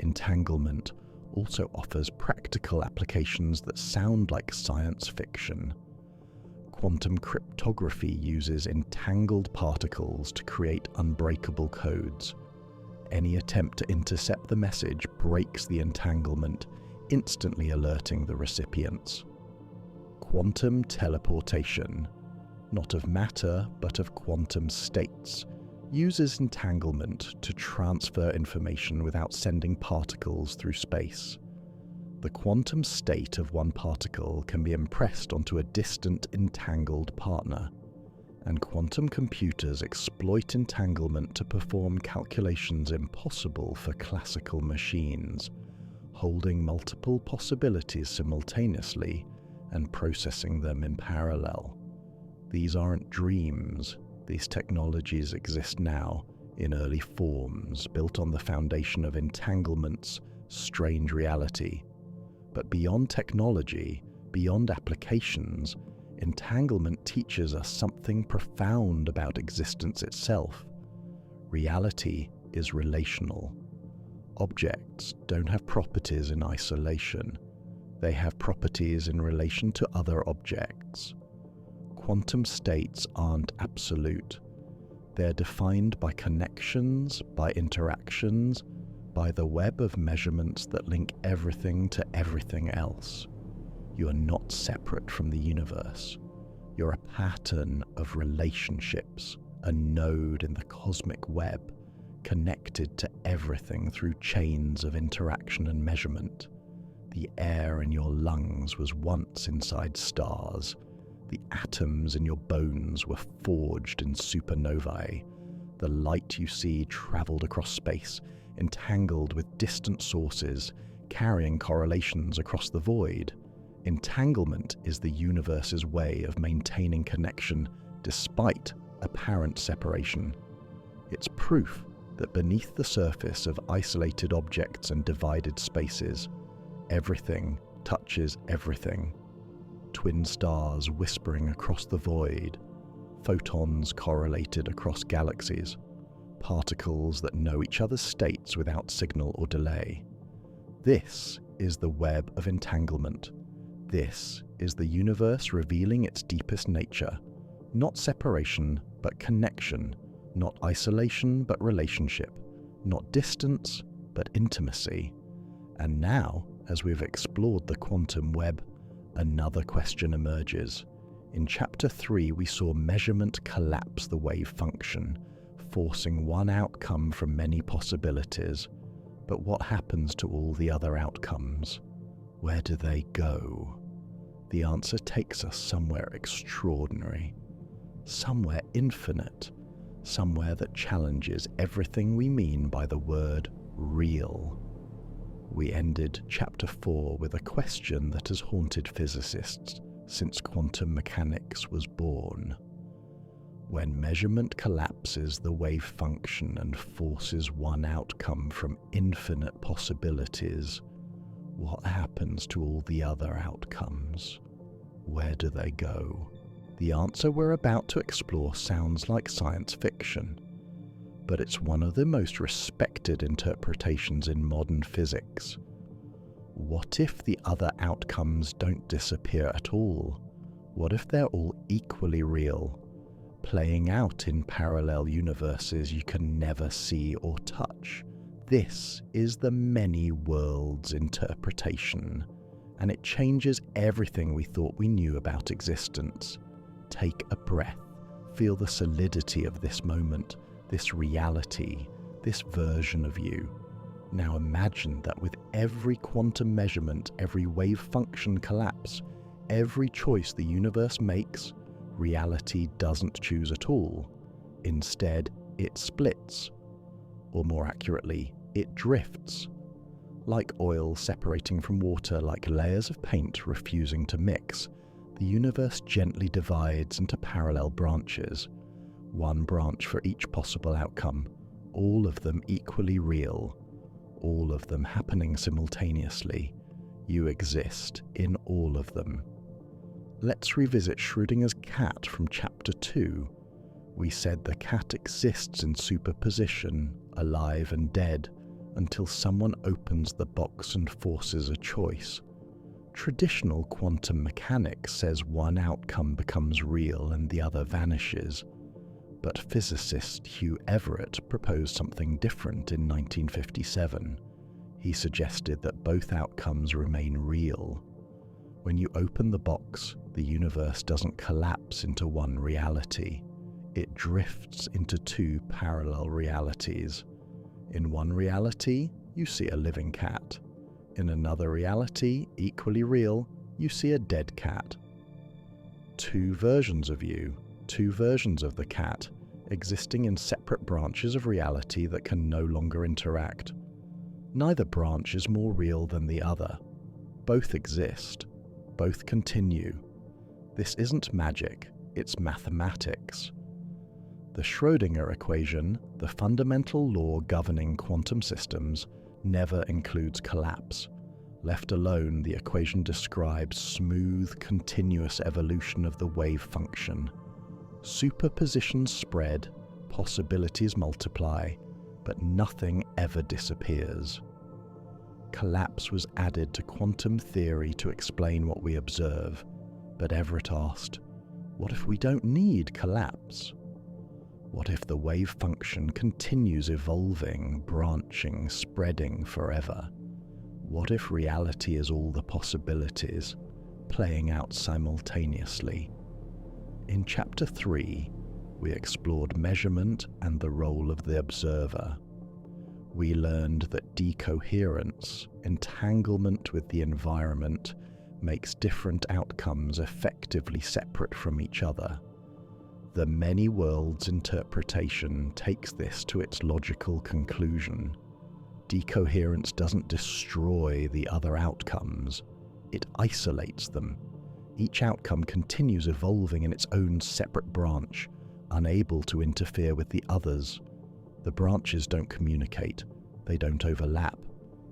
Entanglement also offers practical applications that sound like science fiction. Quantum cryptography uses entangled particles to create unbreakable codes. Any attempt to intercept the message breaks the entanglement, instantly alerting the recipients. Quantum teleportation, not of matter but of quantum states, uses entanglement to transfer information without sending particles through space. The quantum state of one particle can be impressed onto a distant entangled partner, and quantum computers exploit entanglement to perform calculations impossible for classical machines, holding multiple possibilities simultaneously and processing them in parallel. These aren't dreams. These technologies exist now in early forms, built on the foundation of entanglement's strange reality. But beyond technology, beyond applications, entanglement teaches us something profound about existence itself. Reality is relational. Objects don't have properties in isolation. They have properties in relation to other objects. Quantum states aren't absolute. They're defined by connections, by interactions, by the web of measurements that link everything to everything else. You are not separate from the universe. You're a pattern of relationships, a node in the cosmic web, connected to everything through chains of interaction and measurement. The air in your lungs was once inside stars. The atoms in your bones were forged in supernovae. The light you see traveled across space, entangled with distant sources, carrying correlations across the void. Entanglement is the universe's way of maintaining connection despite apparent separation. It's proof that beneath the surface of isolated objects and divided spaces, everything touches everything. Twin stars whispering across the void, photons correlated across galaxies, particles that know each other's states without signal or delay. This is the web of entanglement. This is the universe revealing its deepest nature, not separation but connection, not isolation but relationship, not distance but intimacy. And now, as we've explored the quantum web, another question emerges. In Chapter 3, we saw measurement collapse the wave function, forcing one outcome from many possibilities. But what happens to all the other outcomes? Where do they go? the answer takes us somewhere extraordinary, somewhere infinite, somewhere that challenges everything we mean by the word real. We ended Chapter 4 with a question that has haunted physicists since quantum mechanics was born. When measurement collapses the wave function and forces one outcome from infinite possibilities, what happens to all the other outcomes? Where do they go? The answer we're about to explore sounds like science fiction, but it's one of the most respected interpretations in modern physics. What if the other outcomes don't disappear at all? What if they're all equally real, playing out in parallel universes you can never see or touch? This is the many worlds interpretation, and it changes everything we thought we knew about existence. Take a breath, feel the solidity of this moment, this reality, this version of you. Now imagine that with every quantum measurement, every wave function collapse, every choice the universe makes, reality doesn't choose at all. Instead, it splits. Or more accurately, it drifts. Like oil separating from water, like layers of paint refusing to mix, the universe gently divides into parallel branches. One branch for each possible outcome, all of them equally real, all of them happening simultaneously. You exist in all of them. Let's revisit Schrödinger's cat from Chapter 2. We said the cat exists in superposition, alive and dead, until someone opens the box and forces a choice. Traditional quantum mechanics says one outcome becomes real and the other vanishes, but physicist Hugh Everett proposed something different in 1957. He suggested that both outcomes remain real. When you open the box, the universe doesn't collapse into one reality. It drifts into two parallel realities. In one reality, you see a living cat. In another reality, equally real, you see a dead cat. Two versions of you, two versions of the cat, existing in separate branches of reality that can no longer interact. Neither branch is more real than the other. Both exist. Both continue. This isn't magic, it's mathematics. The Schrödinger equation, the fundamental law governing quantum systems, never includes collapse. Left alone, the equation describes smooth, continuous evolution of the wave function. Superpositions spread, possibilities multiply, but nothing ever disappears. Collapse was added to quantum theory to explain what we observe, but Everett asked, what if we don't need collapse? What if the wave function continues evolving, branching, spreading forever? What if reality is all the possibilities, playing out simultaneously? In Chapter 3, we explored measurement and the role of the observer. We learned that decoherence, entanglement with the environment, makes different outcomes effectively separate from each other. The many worlds interpretation takes this to its logical conclusion. Decoherence doesn't destroy the other outcomes, it isolates them. Each outcome continues evolving in its own separate branch, unable to interfere with the others. The branches don't communicate, they don't overlap,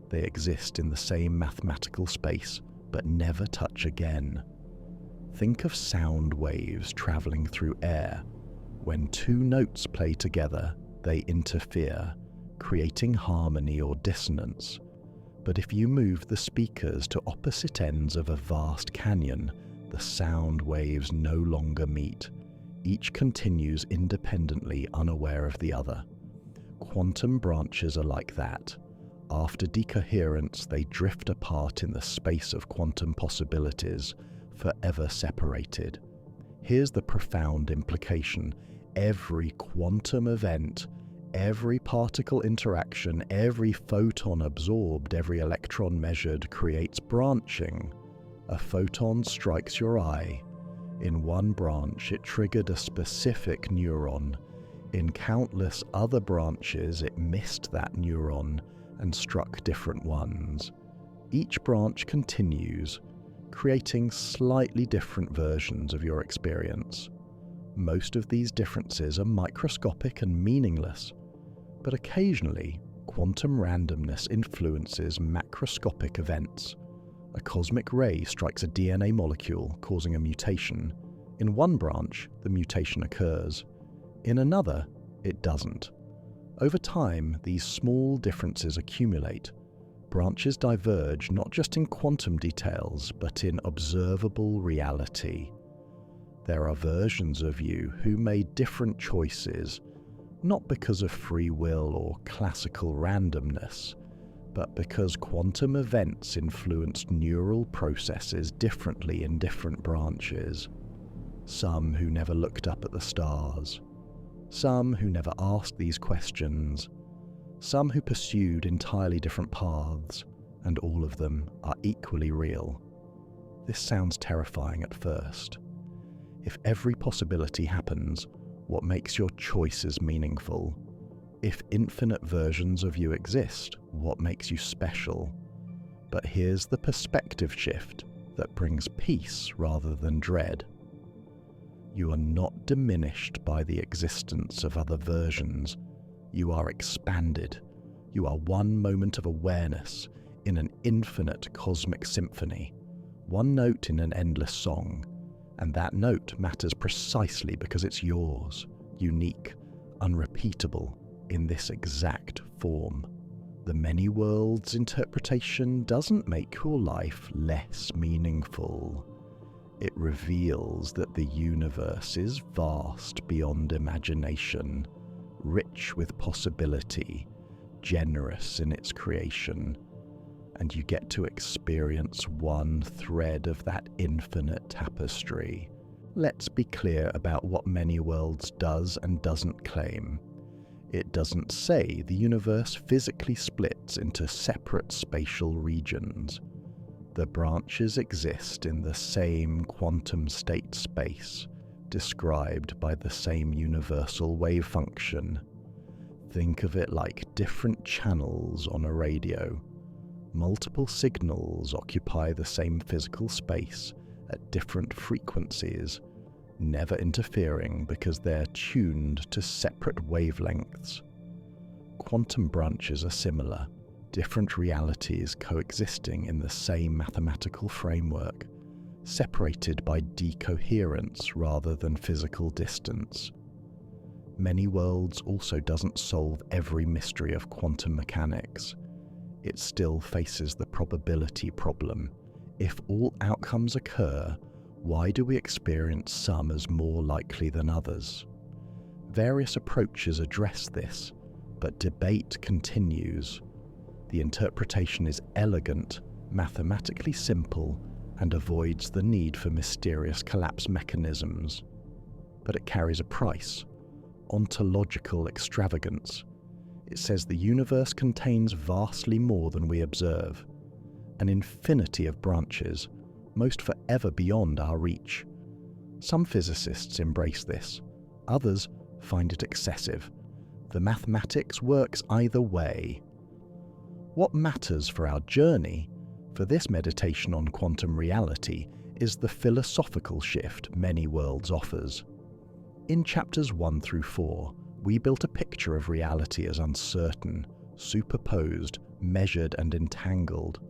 they exist in the same mathematical space, but never touch again. Think of sound waves traveling through air. When two notes play together, they interfere, creating harmony or dissonance. But if you move the speakers to opposite ends of a vast canyon, the sound waves no longer meet. Each continues independently, unaware of the other. Quantum branches are like that. After decoherence, they drift apart in the space of quantum possibilities, forever separated. Here's the profound implication. Every quantum event, every particle interaction, every photon absorbed, every electron measured creates branching. A photon strikes your eye. In one branch, it triggered a specific neuron. In countless other branches, it missed that neuron and struck different ones. Each branch continues, creating slightly different versions of your experience. Most of these differences are microscopic and meaningless, but occasionally, quantum randomness influences macroscopic events. A cosmic ray strikes a DNA molecule, causing a mutation. In one branch, the mutation occurs. In another, it doesn't. Over time, these small differences accumulate. Branches diverge not just in quantum details, but in observable reality. There are versions of you who made different choices, not because of free will or classical randomness, but because quantum events influenced neural processes differently in different branches. Some who never looked up at the stars, some who never asked these questions, some who pursued entirely different paths, and all of them are equally real. This sounds terrifying at first. If every possibility happens, what makes your choices meaningful? If infinite versions of you exist, what makes you special? But here's the perspective shift that brings peace rather than dread. You are not diminished by the existence of other versions. You are expanded. You are one moment of awareness in an infinite cosmic symphony, one note in an endless song, and that note matters precisely because it's yours, unique, unrepeatable, in this exact form. The many worlds interpretation doesn't make your life less meaningful. It reveals that the universe is vast beyond imagination, rich with possibility, generous in its creation, and you get to experience one thread of that infinite tapestry. Let's be clear about what Many Worlds does and doesn't claim. It doesn't say the universe physically splits into separate spatial regions. The branches exist in the same quantum state space, described by the same universal wave function. Think of it like different channels on a radio. Multiple signals occupy the same physical space at different frequencies, never interfering because they're tuned to separate wavelengths. Quantum branches are similar, different realities coexisting in the same mathematical framework, separated by decoherence rather than physical distance. Many Worlds also doesn't solve every mystery of quantum mechanics. It still faces the probability problem. If all outcomes occur, why do we experience some as more likely than others? Various approaches address this, but debate continues. The interpretation is elegant, mathematically simple, and avoids the need for mysterious collapse mechanisms. But it carries a price: ontological extravagance. It says the universe contains vastly more than we observe, an infinity of branches, most forever beyond our reach. Some physicists embrace this, others find it excessive. The mathematics works either way. What matters for our journey, for this meditation on quantum reality, is the philosophical shift Many Worlds offers. In chapters 1 through 4, we built a picture of reality as uncertain, superposed, measured, and entangled.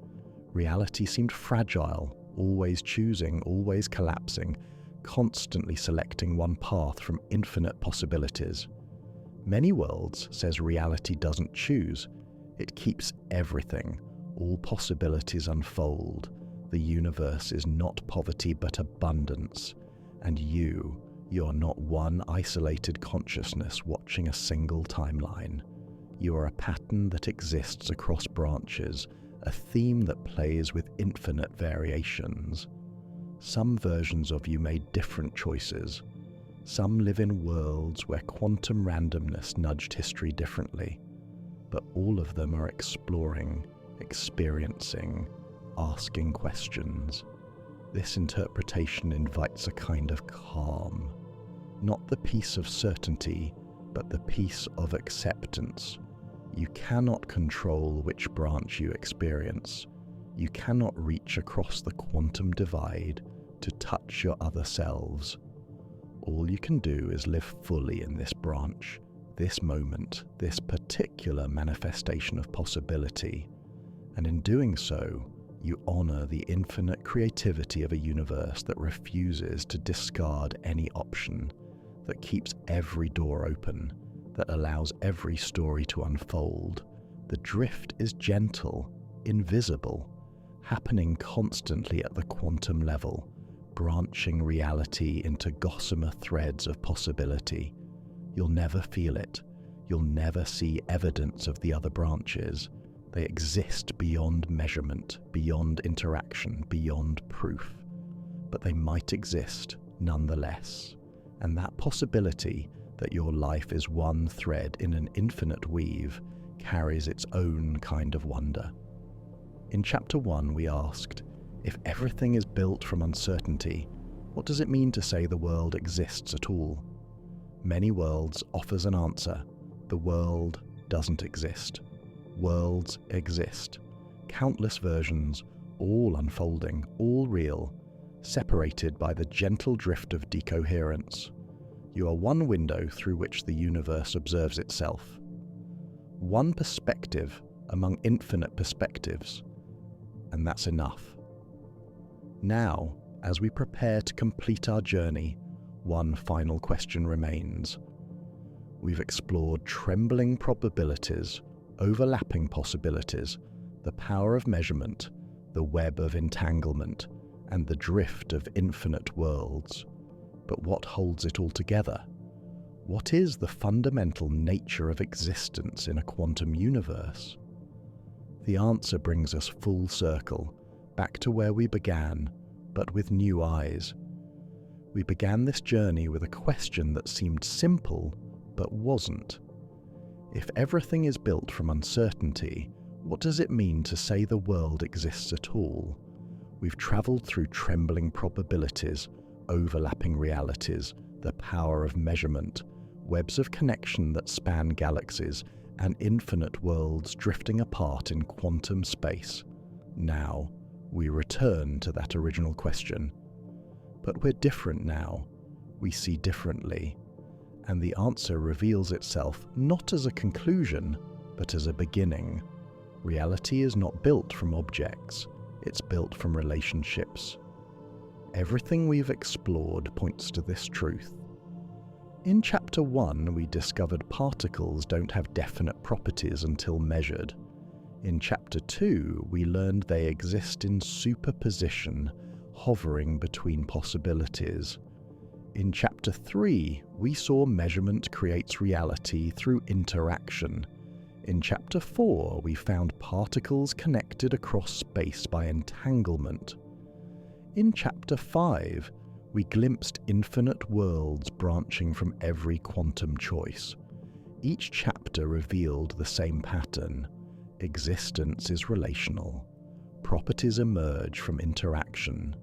Reality seemed fragile, always choosing, always collapsing, constantly selecting one path from infinite possibilities. Many Worlds says reality doesn't choose. It keeps everything. All possibilities unfold. The universe is not poverty but abundance. And you're not one isolated consciousness watching a single timeline. You are a pattern that exists across branches, a theme that plays with infinite variations. Some versions of you made different choices. Some live in worlds where quantum randomness nudged history differently. But all of them are exploring, experiencing, asking questions. This interpretation invites a kind of calm, not the peace of certainty, but the peace of acceptance. You cannot control which branch you experience. You cannot reach across the quantum divide to touch your other selves. All you can do is live fully in this branch, this moment, this particular manifestation of possibility. And in doing so, you honor the infinite creativity of a universe that refuses to discard any option, that keeps every door open, that allows every story to unfold. The drift is gentle, invisible, happening constantly at the quantum level, branching reality into gossamer threads of possibility. You'll never feel it. You'll never see evidence of the other branches. They exist beyond measurement, beyond interaction, beyond proof. But they might exist nonetheless. And that possibility that your life is one thread in an infinite weave carries its own kind of wonder. In Chapter 1, we asked, if everything is built from uncertainty, what does it mean to say the world exists at all? Many Worlds offers an answer. The world doesn't exist. Worlds exist. Countless versions, all unfolding, all real, separated by the gentle drift of decoherence. You are one window through which the universe observes itself. One perspective among infinite perspectives. And that's enough. Now, as we prepare to complete our journey, one final question remains. We've explored trembling probabilities, overlapping possibilities, the power of measurement, the web of entanglement, and the drift of infinite worlds. But what holds it all together? What is the fundamental nature of existence in a quantum universe? The answer brings us full circle, back to where we began, but with new eyes. We began this journey with a question that seemed simple, but wasn't. If everything is built from uncertainty, what does it mean to say the world exists at all? We've travelled through trembling probabilities, overlapping realities, the power of measurement, webs of connection that span galaxies, and infinite worlds drifting apart in quantum space. Now, we return to that original question. But we're different now. We see differently. And the answer reveals itself not as a conclusion, but as a beginning. Reality is not built from objects. It's built from relationships. Everything we've explored points to this truth. In Chapter 1, we discovered particles don't have definite properties until measured. In Chapter 2, we learned they exist in superposition, hovering between possibilities. In Chapter 3, we saw measurement creates reality through interaction. In Chapter 4, we found particles connected across space by entanglement. In Chapter 5, we glimpsed infinite worlds branching from every quantum choice. Each chapter revealed the same pattern. Existence is relational. Properties emerge from interaction.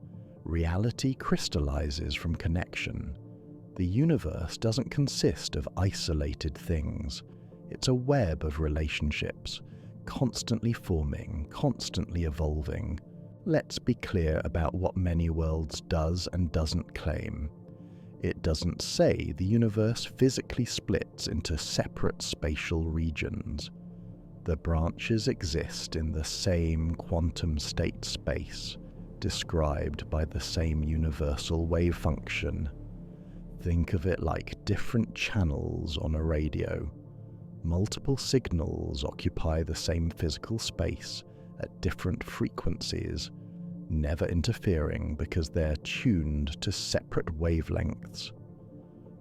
Reality crystallizes from connection. The universe doesn't consist of isolated things. It's a web of relationships, constantly forming, constantly evolving. Let's be clear about what Many Worlds does and doesn't claim. It doesn't say the universe physically splits into separate spatial regions. The branches exist in the same quantum state space, described by the same universal wave function. Think of it like different channels on a radio. Multiple signals occupy the same physical space at different frequencies, never interfering because they're tuned to separate wavelengths.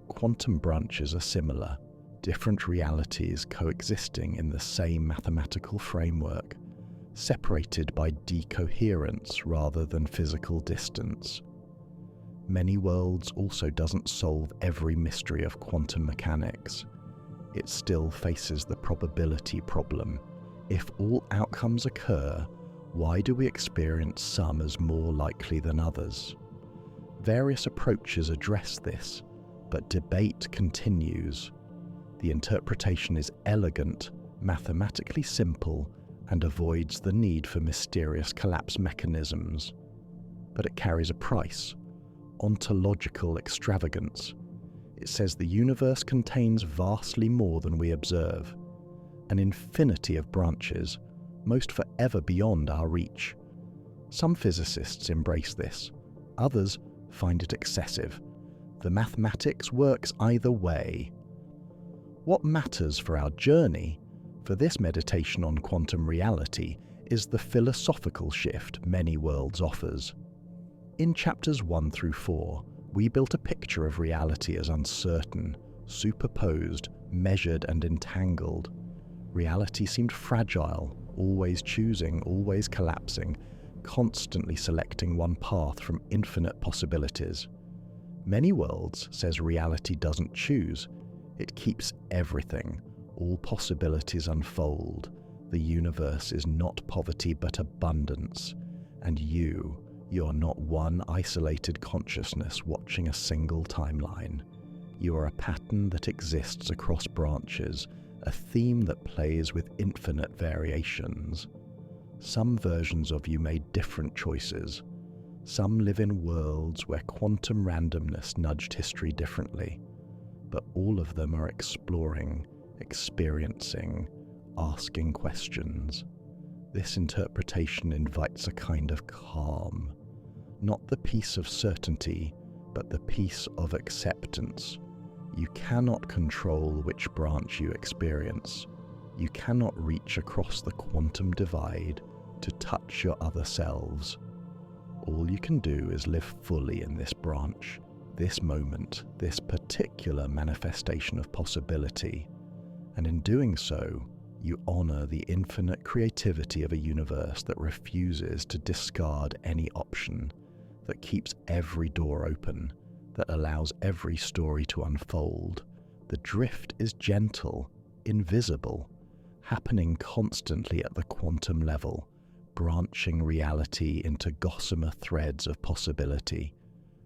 Quantum branches are similar, different realities coexisting in the same mathematical framework, separated by decoherence rather than physical distance. Many Worlds also doesn't solve every mystery of quantum mechanics. It still faces the probability problem. If all outcomes occur, Why do we experience some as more likely than others? Various approaches address this, but debate continues. The interpretation is elegant, mathematically simple, and avoids the need for mysterious collapse mechanisms. But it carries a price: ontological extravagance. It says the universe contains vastly more than we observe, an infinity of branches, most forever beyond our reach. Some physicists embrace this, others find it excessive. The mathematics works either way. What matters for our journey, for this meditation on quantum reality, is the philosophical shift Many Worlds offers. In chapters 1 through 4, we built a picture of reality as uncertain, superposed, measured, and entangled. Reality seemed fragile, always choosing, always collapsing, constantly selecting one path from infinite possibilities. Many Worlds says reality doesn't choose, it keeps everything. All possibilities unfold. The universe is not poverty but abundance, and you are not one isolated consciousness watching a single timeline. You are a pattern that exists across branches, a theme that plays with infinite variations. Some versions of you made different choices. Some live in worlds where quantum randomness nudged history differently, but all of them are exploring, experiencing, asking questions. This interpretation invites a kind of calm, not the peace of certainty, but the peace of acceptance. You cannot control which branch you experience. You cannot reach across the quantum divide to touch your other selves. All you can do is live fully in this branch, this moment, this particular manifestation of possibility. And in doing so, you honor the infinite creativity of a universe that refuses to discard any option, that keeps every door open, that allows every story to unfold. The drift is gentle, invisible, happening constantly at the quantum level, branching reality into gossamer threads of possibility.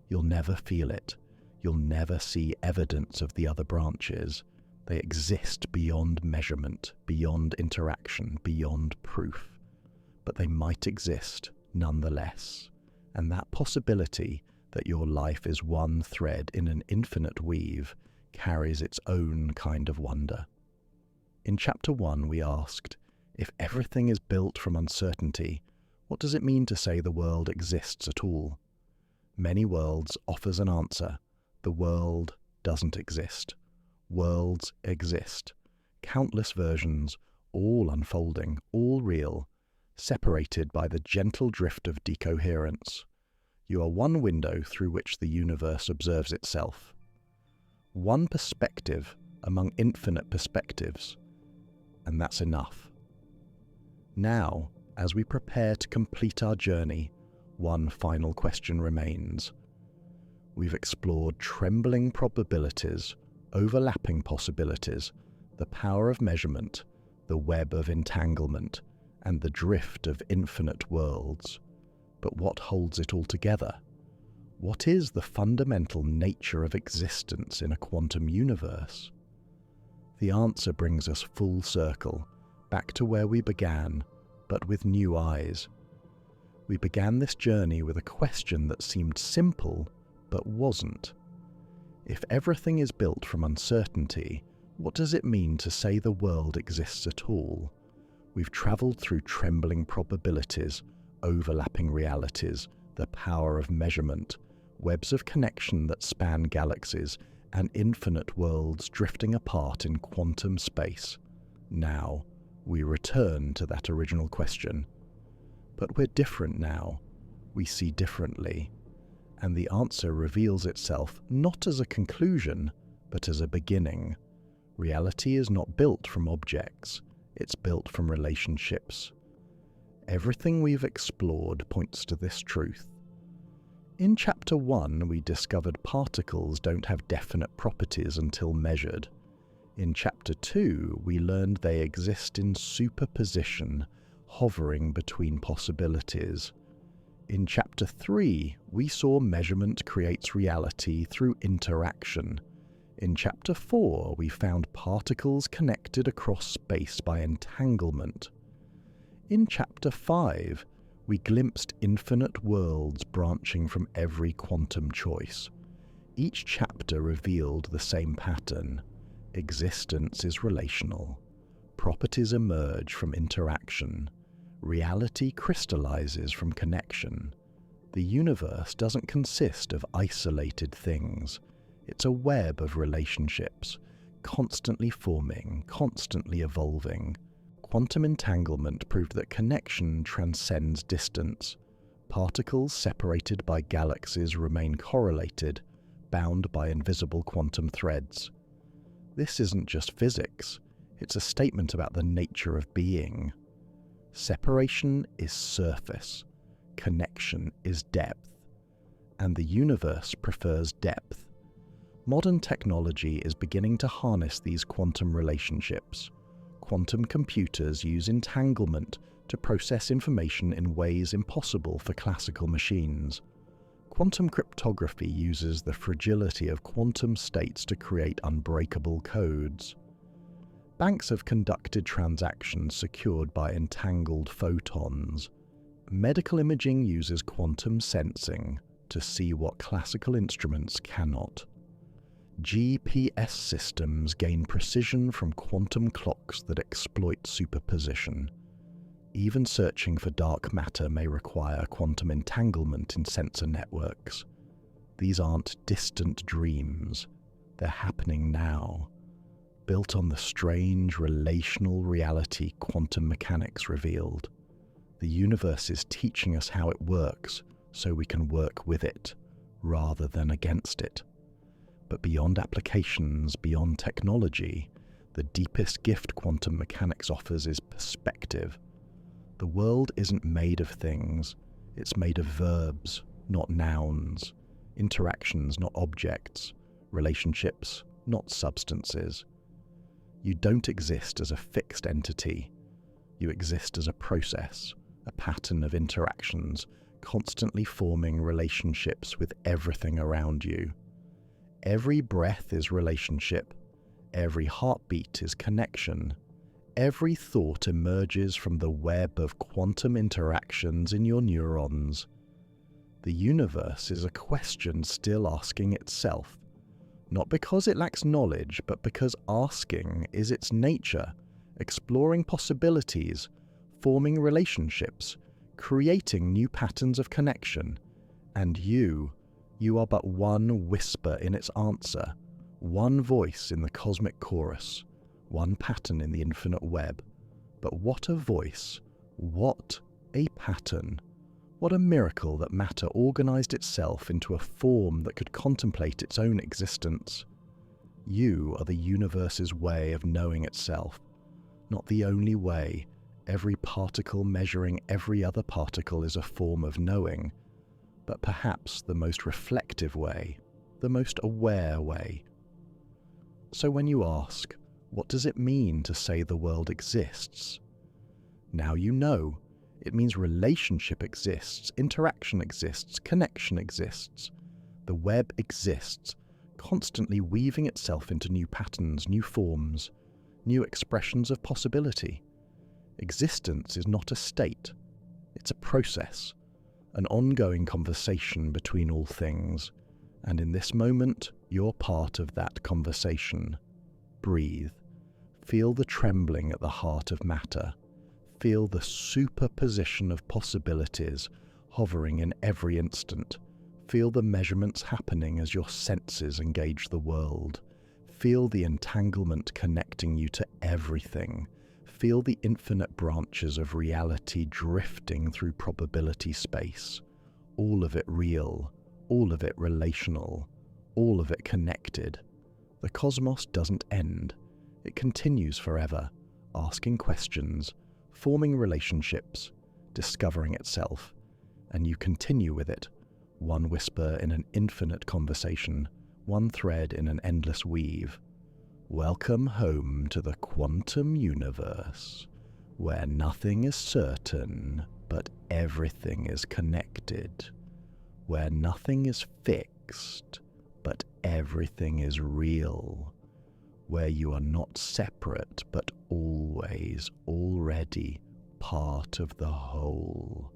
You'll never feel it. You'll never see evidence of the other branches. They exist beyond measurement, beyond interaction, beyond proof. But they might exist nonetheless. And that possibility that your life is one thread in an infinite weave carries its own kind of wonder. In chapter 1, we asked, if everything is built from uncertainty, what does it mean to say the world exists at all? Many Worlds offers an answer. The world doesn't exist. Worlds exist. Countless versions, all unfolding, all real, separated by the gentle drift of decoherence. You are one window through which the universe observes itself. One perspective among infinite perspectives. And that's enough. Now, as we prepare to complete our journey, one final question remains. We've explored trembling probabilities, overlapping possibilities, the power of measurement, the web of entanglement, and the drift of infinite worlds. But what holds it all together? What is the fundamental nature of existence in a quantum universe? The answer brings us full circle, back to where we began, but with new eyes. We began this journey with a question that seemed simple, but wasn't. If everything is built from uncertainty, what does it mean to say the world exists at all? We've travelled through trembling probabilities, overlapping realities, the power of measurement, webs of connection that span galaxies, and infinite worlds drifting apart in quantum space. Now, we return to that original question. But we're different now. We see differently. And the answer reveals itself not as a conclusion, but as a beginning. Reality is not built from objects. It's built from relationships. Everything we've explored points to this truth. In chapter 1, we discovered particles don't have definite properties until measured. In chapter 2, we learned they exist in superposition, hovering between possibilities. In Chapter 3, we saw measurement creates reality through interaction. In Chapter 4, we found particles connected across space by entanglement. In Chapter 5, we glimpsed infinite worlds branching from every quantum choice. Each chapter revealed the same pattern. Existence is relational. Properties emerge from interaction. Reality crystallizes from connection. The universe doesn't consist of isolated things. It's a web of relationships, constantly forming, constantly evolving. Quantum entanglement proved that connection transcends distance. Particles separated by galaxies remain correlated, bound by invisible quantum threads. This isn't just physics, it's a statement about the nature of being. Separation is surface, connection is depth, and the universe prefers depth. Modern technology is beginning to harness these quantum relationships. Quantum computers use entanglement to process information in ways impossible for classical machines. Quantum cryptography uses the fragility of quantum states to create unbreakable codes. Banks have conducted transactions secured by entangled photons. Medical imaging uses quantum sensing to see what classical instruments cannot. GPS systems gain precision from quantum clocks that exploit superposition. Even searching for dark matter may require quantum entanglement in sensor networks. These aren't distant dreams. They're happening now. Built on the strange relational reality quantum mechanics revealed. The universe is teaching us how it works so we can work with it, rather than against it. But beyond applications, beyond technology, the deepest gift quantum mechanics offers is perspective. The world isn't made of things, it's made of verbs, not nouns, interactions, not objects, relationships, not substances. You don't exist as a fixed entity. You exist as a process, a pattern of interactions, constantly forming relationships with everything around you. Every breath is relationship. Every heartbeat is connection. Every thought emerges from the web of quantum interactions in your neurons. The universe is a question still asking itself. Not because it lacks knowledge, but because asking is its nature, exploring possibilities, forming relationships, creating new patterns of connection. And you are but one whisper in its answer, one voice in the cosmic chorus, one pattern in the infinite web. But what a voice, what a pattern. What a miracle that matter organized itself into a form that could contemplate its own existence. You are the universe's way of knowing itself. Not the only way. Every particle measuring every other particle is a form of knowing, but perhaps the most reflective way, the most aware way. So when you ask, what does it mean to say the world exists? Now you know. It means relationship exists, interaction exists, connection exists. The web exists, constantly weaving itself into new patterns, new forms, new expressions of possibility. Existence is not a state, it's a process, an ongoing conversation between all things, and in this moment, you're part of that conversation. Breathe. Feel the trembling at the heart of matter. Feel the superposition of possibilities hovering in every instant. Feel the measurements happening as your senses engage the world. Feel the entanglement connecting you to everything. Feel the infinite branches of reality drifting through probability space. All of it real, all of it relational, all of it connected. The cosmos doesn't end. It continues forever, asking questions, forming relationships, discovering itself, and you continue with it, one whisper in an infinite conversation, one thread in an endless weave. Welcome home to the quantum universe, where nothing is certain, but everything is connected, where nothing is fixed, but everything is real, where you are not separate, but always already part of the whole,